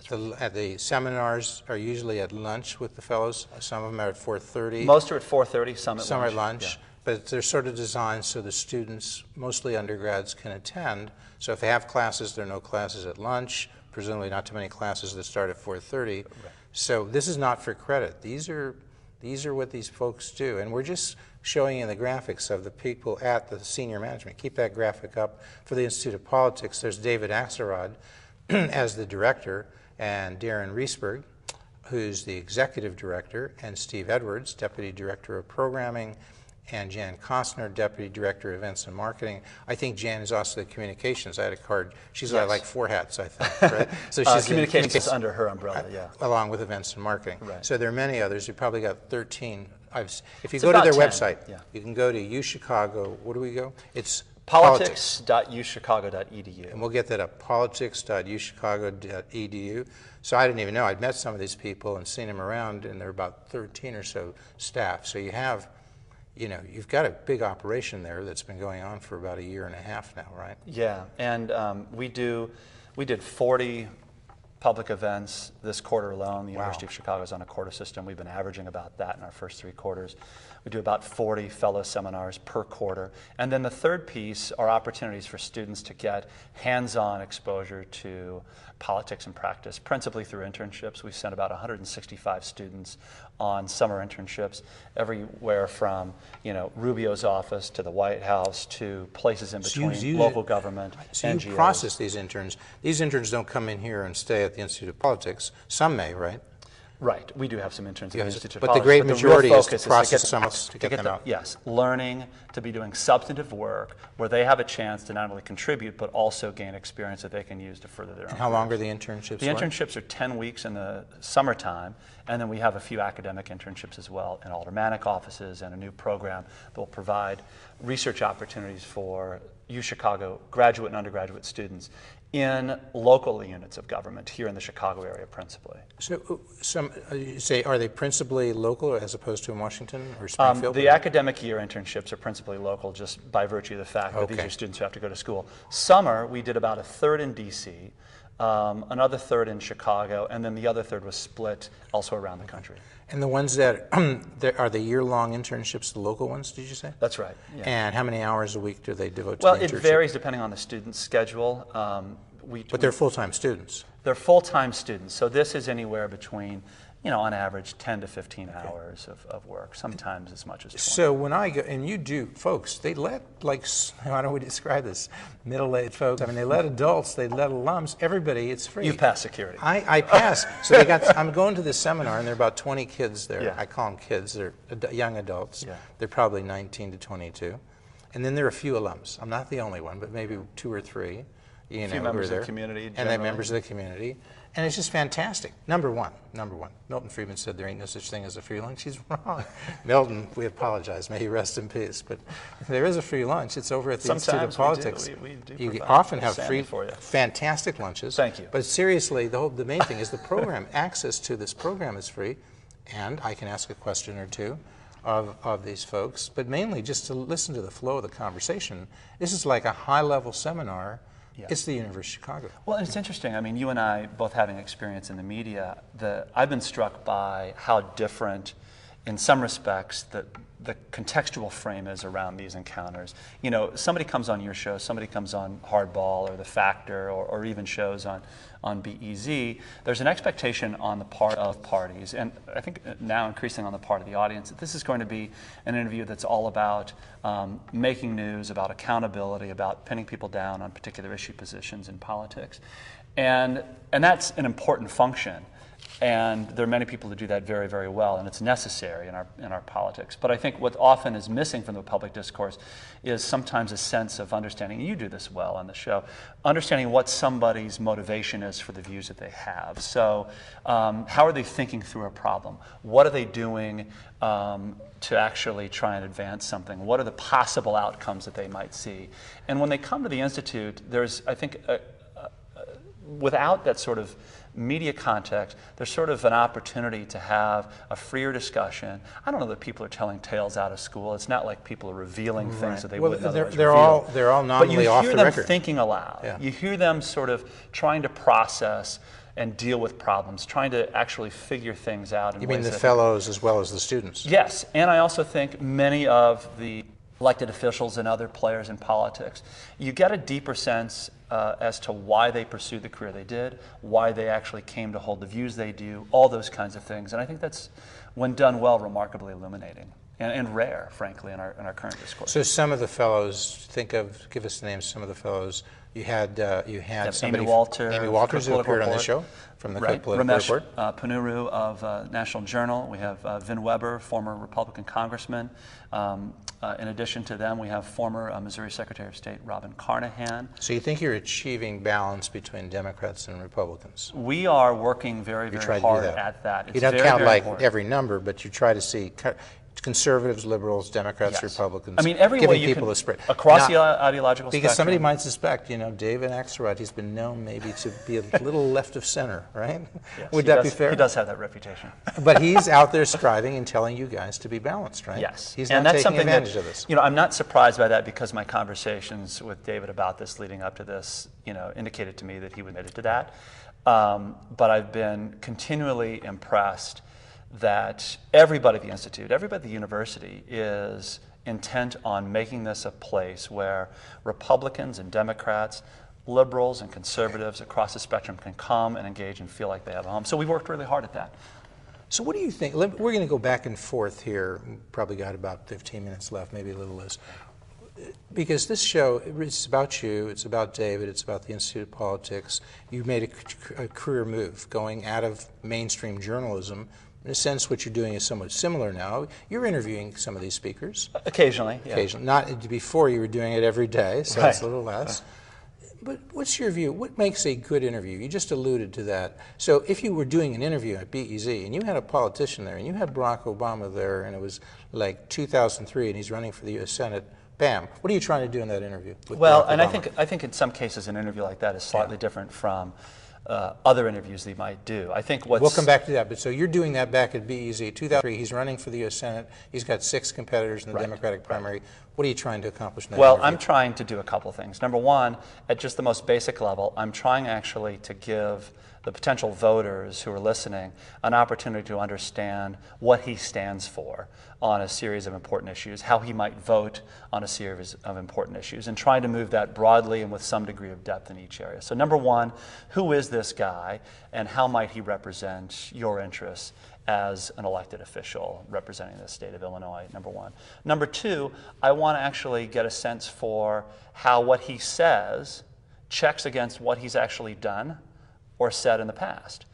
The seminars are usually at lunch with the fellows. Some of them are at 4:30. Most are at 4:30, some at lunch. Some are at lunch. Yeah. But they're sort of designed so the students, mostly undergrads, can attend. So if they have classes, there are no classes at lunch, presumably not too many classes that start at 4:30. Right. So this is not for credit. These are what these folks do. And we're just showing you the graphics of the people at the senior management. Keep that graphic up. For the Institute of Politics, there's David Axelrod as the director and Darren Reesberg. who's the executive director, and Steve Edwards, deputy director of programming, and Jan Costner, deputy director of events and marketing. I think Jan is also the communications. I had a card. She's got like 4 hats, I think, right? So she's communications under her umbrella, yeah. Along with events and marketing. Right. So there are many others. You probably got 13. If you It's go to their 10, website, yeah. you can go to UChicago. Where do we go? It's politics.uchicago.edu. And we'll get that up, politics.uchicago.edu. So I didn't even know. I'd met some of these people and seen them around, and there are about 13 or so staff. So you have, you've got a big operation there that's been going on for about a year and a half now, right? Yeah, and we did 40 public events this quarter alone. The University of Chicago is on a quarter system. We've been averaging about that in our first 3 quarters. We do about 40 fellow seminars per quarter. And then the third piece are opportunities for students to get hands-on exposure to politics and practice, principally through internships. We sent about 165 students on summer internships, everywhere from Rubio's office to the White House to places in between, local government, so NGOs. You process these interns. These interns don't come in here and stay at the Institute of Politics. Some may, right? Right. We do have some interns at the Institute of But Politics. the great majority real is to focus process to some to get them out. Yes, learning to be doing substantive work where they have a chance to not only contribute but also gain experience that they can use to further their own. And how long are the internships? The internships are 10 weeks in the summertime, and then we have a few academic internships as well in aldermanic offices and a new program that will provide research opportunities for UChicago graduate and undergraduate students in local units of government here in the Chicago area principally. So you say, are they principally local as opposed to in Washington or Springfield? The academic year internships are principally local just by virtue of the fact that these are students who have to go to school. Summer, we did about a third in D.C., another third in Chicago, and then the other third was split also around the country. And the ones that are the year-long internships, the local ones, did you say? That's right. Yeah. And how many hours a week do they devote to Well, the it internship? varies depending on the student's schedule. But they're full-time students. They're full-time students. So this is anywhere between, on average, 10 to 15 hours of work, sometimes as much as 20. So when I go, and you do, folks, they let, how do we describe this? Middle-aged folks, they let adults, they let alums, everybody, it's free. You've passed security. I passed. So I'm going to this seminar, and there are about 20 kids there. Yeah. I call them kids. They're young adults. Yeah. They're probably 19 to 22. And then there are a few alums. I'm not the only one, but maybe 2 or 3. A few members of the community. And they're members of the community. And it's just fantastic. Number one. Milton Friedman said there ain't no such thing as a free lunch. He's wrong. Milton, we apologize. May he rest in peace. But there is a free lunch. It's over at the Institute of Politics. We do you often have free, for you. fantastic lunches. Thank you. But seriously, the main thing is the program. Access to this program is free. And I can ask a question or two of these folks. But mainly just to listen to the flow of the conversation. This is like a high-level seminar. Yeah. It's the University of Chicago. Well, it's interesting. You and I both having experience in the media, I've been struck by how different, in some respects, the contextual frame is around these encounters. Somebody comes on your show, somebody comes on Hardball or The Factor or even shows on BEZ. There's an expectation on the part of parties, and I think now increasingly on the part of the audience, that this is going to be an interview that's all about making news, about accountability, about pinning people down on particular issue positions in politics. And that's an important function. And there are many people who do that very, very well, and it's necessary in our politics. But I think what often is missing from the public discourse is sometimes a sense of understanding, and you do this well on the show, understanding what somebody's motivation is for the views that they have. So how are they thinking through a problem? What are they doing to actually try and advance something? What are the possible outcomes that they might see? And when they come to the Institute, there's, I think, without that sort of media context, there's sort of an opportunity to have a freer discussion. I don't know that people are telling tales out of school. It's not like people are revealing things that they wouldn't otherwise reveal. They're all nominally off the record. But you hear them thinking aloud. Yeah. You hear them sort of trying to process and deal with problems, trying to actually figure things out. You mean the fellows as well as the students? Yes, and I also think many of the elected officials and other players in politics, you get a deeper sense as to why they pursued the career they did, why they actually came to hold the views they do, all those kinds of things. And I think that's, when done well, remarkably illuminating. and rare, frankly, in our current discourse. So some of the fellows, give us the names of some of the fellows. You had somebody, Amy Walters, who appeared on this show from the Cook Political Ramesh Report. Panuru of National Journal. We have Vin Weber, former Republican congressman. In addition to them, we have former Missouri Secretary of State Robin Carnahan. So you think you're achieving balance between Democrats and Republicans? We are working very, very hard at that. It's you don't very, count very like important. every number, but you try to see conservatives, liberals, Democrats, Republicans. I mean, every way giving you people can, a spread across the ideological because spectrum. somebody might suspect, David Axelrod, he's been known maybe to be a little left of center, right? Yes, Would that be fair? He does have that reputation. But he's out there striving and telling you guys to be balanced, right? Yes. He's and not that's taking something advantage that, of this. I'm not surprised by that because my conversations with David about this leading up to this, indicated to me that he admitted to that. But I've been continually impressed that everybody at the Institute, everybody at the university is intent on making this a place where Republicans and Democrats, liberals and conservatives across the spectrum can come and engage and feel like they have a home. So we worked really hard at that. So what do you think? We're going to go back and forth here. Probably got about 15 minutes left, maybe a little less. Because this show, it's about you, it's about David, it's about the Institute of Politics. You made a career move, going out of mainstream journalism. In a sense, what you're doing is somewhat similar now. You're interviewing some of these speakers. Occasionally, yeah. Occasionally. Not before you were doing it every day, so it's a little less. But what's your view? What makes a good interview? You just alluded to that. So if you were doing an interview at BEZ and you had a politician there and you had Barack Obama there and it was like 2003 and he's running for the U.S. Senate, bam, what are you trying to do in that interview with Well, Barack and Obama? I think in some cases an interview like that is slightly different from other interviews that you might do. I think We'll come back to that. But so you're doing that back at BEZ 2003. He's running for the U.S. Senate. He's got 6 competitors in the Democratic primary. What are you trying to accomplish in that interview? I'm trying to do a couple things. Number one, at just the most basic level, I'm trying actually to give the potential voters who are listening an opportunity to understand what he stands for on a series of important issues, how he might vote on a series of important issues, and trying to move that broadly and with some degree of depth in each area. So number one, who is this guy and how might he represent your interests as an elected official representing the state of Illinois, number one. Number two, I want to actually get a sense for how what he says checks against what he's actually done or said in the past.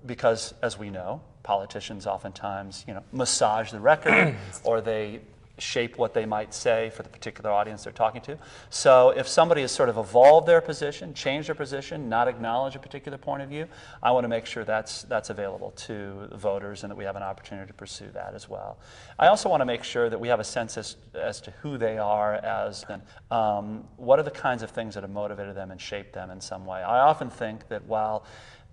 Because, as we know, politicians oftentimes, massage the record or they shape what they might say for the particular audience they're talking to. So if somebody has sort of evolved their position, changed their position, not acknowledged a particular point of view, I want to make sure that's available to the voters and that we have an opportunity to pursue that as well. I also want to make sure that we have a sense as to who they are as, what are the kinds of things that have motivated them and shaped them in some way. I often think that while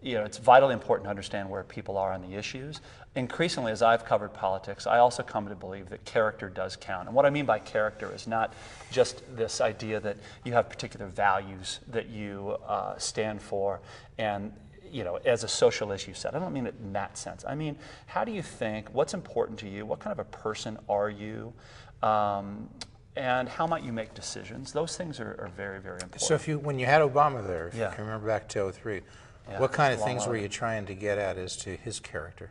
it's vitally important to understand where people are on the issues. Increasingly, as I've covered politics, I also come to believe that character does count. And what I mean by character is not just this idea that you have particular values that you stand for and as a social issue set. I don't mean it in that sense. I mean, how do you think, what's important to you, what kind of a person are you, and how might you make decisions? Those things are very, very important. So when you had Obama there, if you can remember back to 2003, what kind of things were you trying to get at as to his character?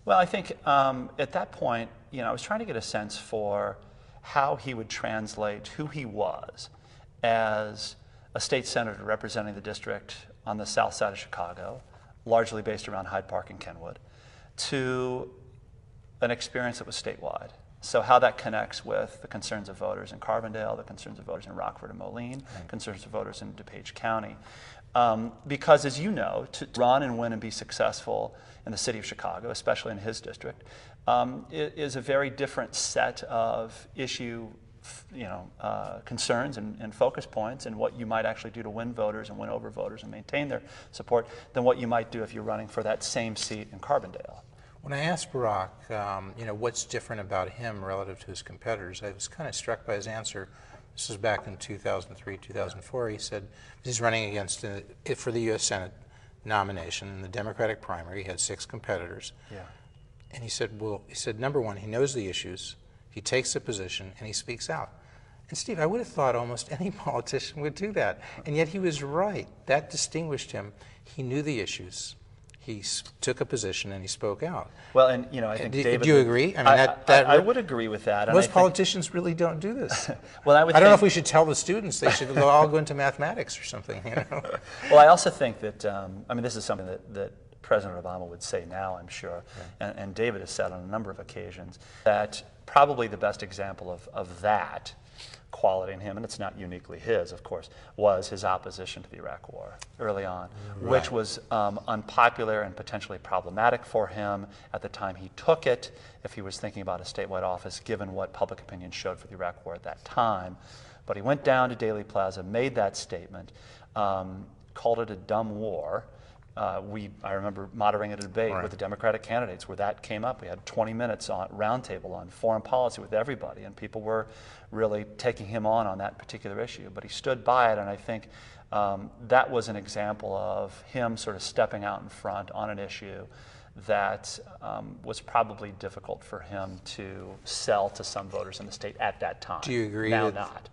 Well, I think at that point, I was trying to get a sense for how he would translate who he was as a state senator representing the district on the south side of Chicago, largely based around Hyde Park and Kenwood, to an experience that was statewide. So how that connects with the concerns of voters in Carbondale, the concerns of voters in Rockford and Moline, concerns of voters in DuPage County. Because as you know, to run and win and be successful in the city of Chicago, especially in his district, it is a very different set of issue concerns and focus points and what you might actually do to win voters and win over voters and maintain their support than what you might do if you're running for that same seat in Carbondale. When I asked Barack, what's different about him relative to his competitors, I was kind of struck by his answer. This was back in 2003, 2004. He said he's running against for the U.S. Senate nomination in the Democratic primary. He had 6 competitors. Yeah. And he said, number one, he knows the issues, he takes a position, and he speaks out. And Steve, I would have thought almost any politician would do that. And yet he was right. That distinguished him. He knew the issues. he took a position and he spoke out. Well, and I think David. Do you agree? I mean, I would agree with that. Most politicians really don't do this. Well, I don't know if we should tell the students they should all go into mathematics or something. Well, I also think that this is something that President Obama would say now, I'm sure, and David has said on a number of occasions, that probably the best example of that quality in him, and it's not uniquely his, of course, was his opposition to the Iraq War early on, which was unpopular and potentially problematic for him at the time he took it, if he was thinking about a statewide office, given what public opinion showed for the Iraq War at that time. But he went down to Daley Plaza, made that statement, called it a dumb war. I remember moderating a debate with the Democratic candidates where that came up. We had 20 minutes on roundtable on foreign policy with everybody, and people were really taking him on that particular issue. But he stood by it, and I think that was an example of him sort of stepping out in front on an issue that was probably difficult for him to sell to some voters in the state at that time. Do you agree now with not?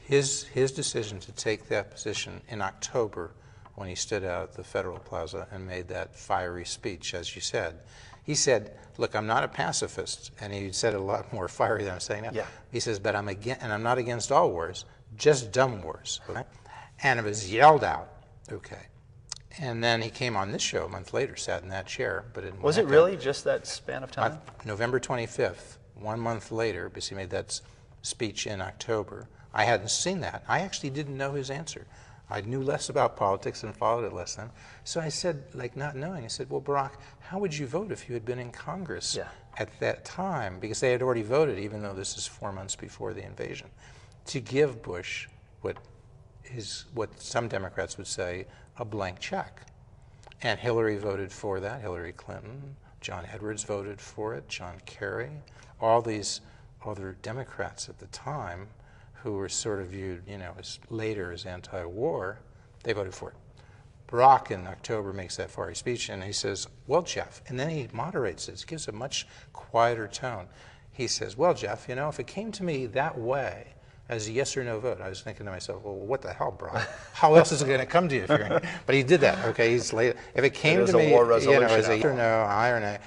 His decision to take that position in October, when he stood out at the Federal Plaza and made that fiery speech, as you said. He said, look, I'm not a pacifist, and he said it a lot more fiery than I'm saying now. Yeah. He says, but I'm not against all wars, just dumb wars. Okay? And it was yelled out, okay. And then he came on this show a month later, sat in that chair, but it was it really just that span of time? November 25th, 1 month later, because he made that speech in October. I hadn't seen that. I actually didn't know his answer. I knew less about politics and followed it less then. So I said, like not knowing, I said, well, Barack, how would you vote if you had been in Congress at that time? Because they had already voted, even though this is 4 months before the invasion, to give Bush what some Democrats would say, a blank check. And Hillary voted for that, Hillary Clinton. John Edwards voted for it, John Kerry. All these other Democrats at the time who were sort of viewed, as later as anti-war, they voted for it. Barack in October makes that fiery speech, and he says, well, Jeff, and then he moderates it, gives a much quieter tone. He says, well, Jeff, if it came to me that way, as a yes or no vote, I was thinking to myself, well, what the hell, Barack? How else is it going to come to you? But he did that, okay? He's late. If it came to me, as a yes or no, aye or nay,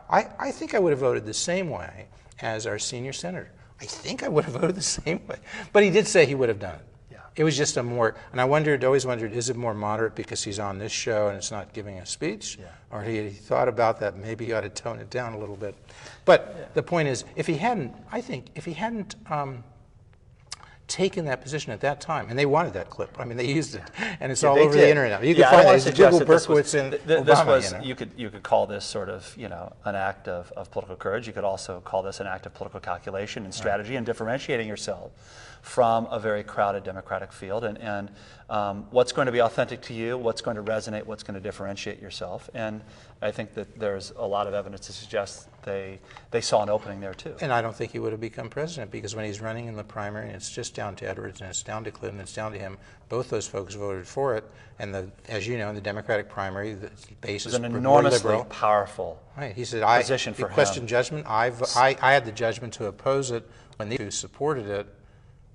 I think I would have voted the same way as our senior senator. I think I would have voted the same way. But he did say he would have done it. Yeah. It was just and I always wondered, is it more moderate because he's on this show and it's not giving a speech? Yeah. Or he thought about that, maybe he ought to tone it down a little bit. But the point is, if he hadn't taken that position at that time, and they wanted that clip. I mean, they used it, and it's all over the internet. You can find it. It's Google Berkowitz and Obama. You could call this sort of an act of political courage. You could also call this an act of political calculation and strategy and differentiating yourself from a very crowded Democratic field. And what's going to be authentic to you, what's going to resonate, what's going to differentiate yourself. And I think that there's a lot of evidence to suggest they saw an opening there too. And I don't think he would have become president, because when he's running in the primary, and it's just down to Edwards and it's down to Clinton, it's down to him, both those folks voted for it. And as you know, in the Democratic primary, the base is an enormously powerful he said, position for him. He questioned judgment. I had the judgment to oppose it. When the two supported it,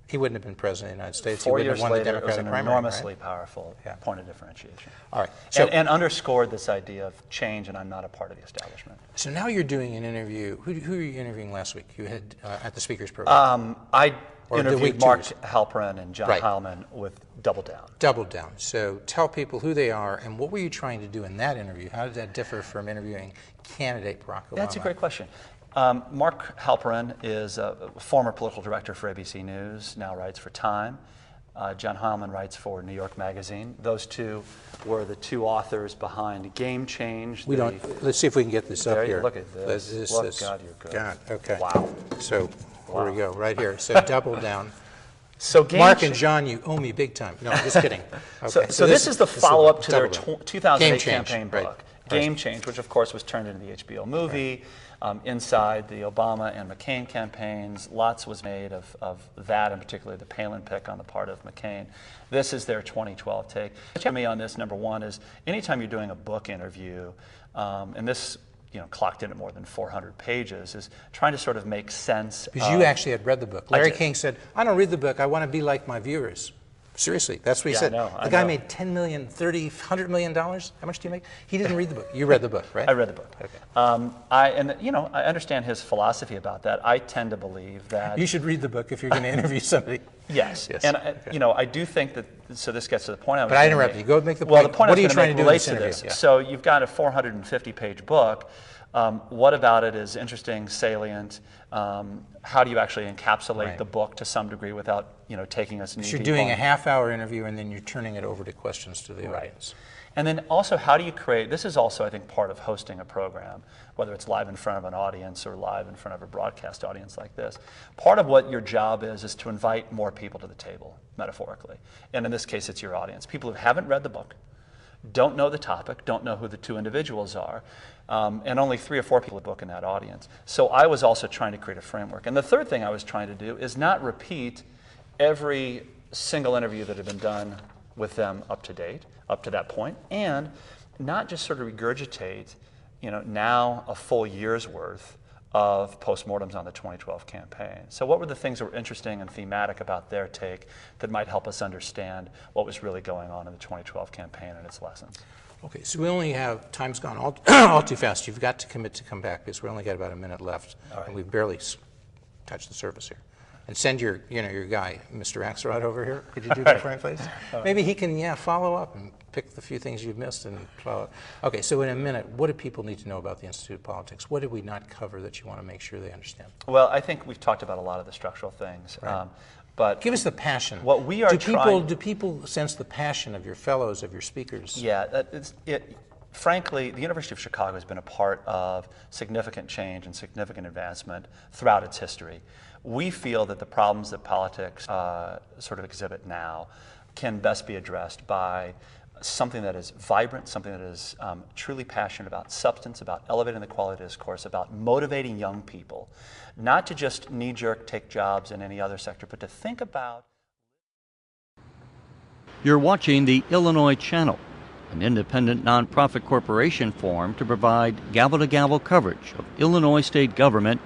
he wouldn't have been president of the United States. 4 he years wouldn't have won later, the Democratic primary. It was an enormously powerful point of differentiation. All right. And underscored this idea of change, and I'm not a part of the establishment. So now you're doing an interview. Who were you interviewing last week? You had at the speakers program. I interviewed Mark Halperin and John Heilman with Double Down. Double Down. So tell people who they are, and what were you trying to do in that interview? How did that differ from interviewing candidate Barack Obama? That's a great question. Mark Halperin is a former political director for ABC News, now writes for Time. John Heilman writes for New York Magazine. Those two were the two authors behind Game Change. Let's see if we can get this up here. Look at this. God, you're good. God, okay. Wow. So here we go, right here. So Double Down. So Mark and John, you owe me big time. No, I'm just kidding. Okay. So this is the follow-up to their 2008 campaign book, right. Game Change, which of course was turned into the HBO movie. Inside the Obama and McCain campaigns, lots was made of that, and particularly the Palin pick on the part of McCain. This is their 2012 take. To me on this, number one, is anytime you're doing a book interview, and this clocked in at more than 400 pages, is trying to sort of make sense. Because you actually had read the book. Larry King said, I don't read the book, I want to be like my viewers. Seriously, that's what he said. The guy made $10 million, $30, $100 million. How much do you make? He didn't read the book. You read the book, right? I read the book. Okay. I understand his philosophy about that. I tend to believe that you should read the book if you're going to interview somebody. Yes. And I do think that. So this gets to the point. But I interrupted you. Go make the point. Well, the point what I are you was trying to do relates in to this this. interview? Yeah. So you've got a 450-page book. What about it is interesting, salient? How do you actually encapsulate the book to some degree without taking us? So you're doing a half-hour interview and then you're turning it over to questions to the audience. And then also, how do you create? This is also, I think, part of hosting a program, whether it's live in front of an audience or live in front of a broadcast audience like this. Part of what your job is to invite more people to the table, metaphorically. And in this case, it's your audience. People who haven't read the book, don't know the topic, don't know who the two individuals are, and only 3 or 4 people book in that audience. So I was also trying to create a framework. And the third thing I was trying to do is not repeat every single interview that had been done with them up to date, up to that point, and not just sort of regurgitate, now a full year's worth of postmortems on the 2012 campaign. So what were the things that were interesting and thematic about their take that might help us understand what was really going on in the 2012 campaign and its lessons? Okay, so we only have, time's gone all too fast. You've got to commit to come back because we only got about a minute left. And we've barely touched the surface here. And send your guy, Mr. Axelrod, over here. Could you do that for me, please? Maybe he can, follow up and pick the few things you've missed and follow up. Okay, so in a minute, what do people need to know about the Institute of Politics? What did we not cover that you want to make sure they understand? Well, I think we've talked about a lot of the structural things. Right. But give us the passion. What we are do people sense the passion of your fellows, of your speakers? Yeah, frankly, the University of Chicago has been a part of significant change and significant advancement throughout its history. We feel that the problems that politics sort of exhibit now can best be addressed by something that is vibrant, something that is truly passionate about substance, about elevating the quality of discourse, about motivating young people, not to just knee-jerk take jobs in any other sector, but to think about. You're watching the Illinois Channel, an independent nonprofit corporation formed to provide gavel-to-gavel coverage of Illinois state government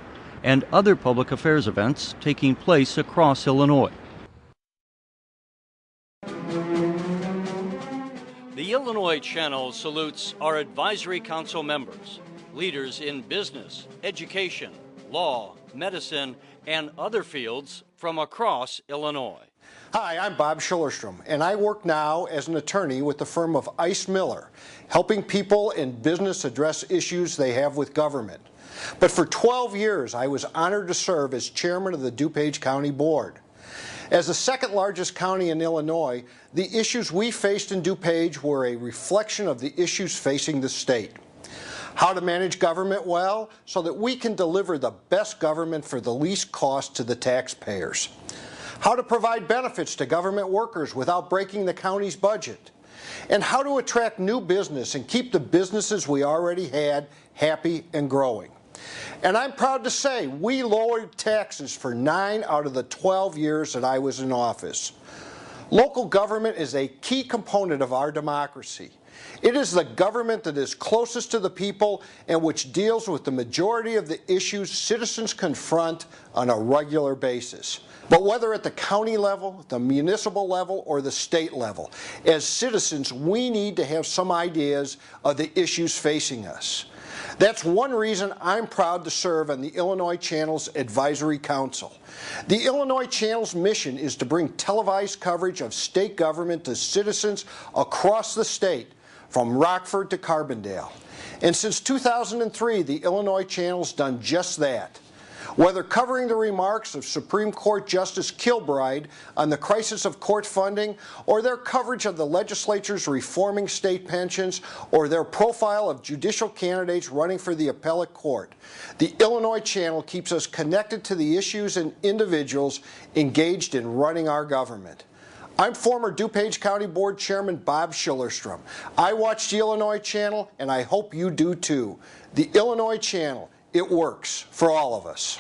and other public affairs events taking place across Illinois. The Illinois Channel salutes our advisory council members, leaders in business, education, law, medicine, and other fields from across Illinois. Hi, I'm Bob Schillerstrom, and I work now as an attorney with the firm of Ice Miller, helping people in business address issues they have with government. But for 12 years, I was honored to serve as chairman of the DuPage County Board. As the second largest county in Illinois, the issues we faced in DuPage were a reflection of the issues facing the state. How to manage government well so that we can deliver the best government for the least cost to the taxpayers. How to provide benefits to government workers without breaking the county's budget. And how to attract new business and keep the businesses we already had happy and growing. And I'm proud to say we lowered taxes for 9 out of the 12 years that I was in office. Local government is a key component of our democracy. It is the government that is closest to the people and which deals with the majority of the issues citizens confront on a regular basis. But whether at the county level, the municipal level, or the state level, as citizens, we need to have some ideas of the issues facing us. That's one reason I'm proud to serve on the Illinois Channel's Advisory Council. The Illinois Channel's mission is to bring televised coverage of state government to citizens across the state, from Rockford to Carbondale. And since 2003, the Illinois Channel's done just that. Whether covering the remarks of Supreme Court Justice Kilbride on the crisis of court funding, or their coverage of the legislature's reforming state pensions, or their profile of judicial candidates running for the appellate court, the Illinois Channel keeps us connected to the issues and individuals engaged in running our government. I'm former DuPage County Board Chairman Bob Schillerstrom. I watch the Illinois Channel, and I hope you do too. The Illinois Channel, it works for all of us.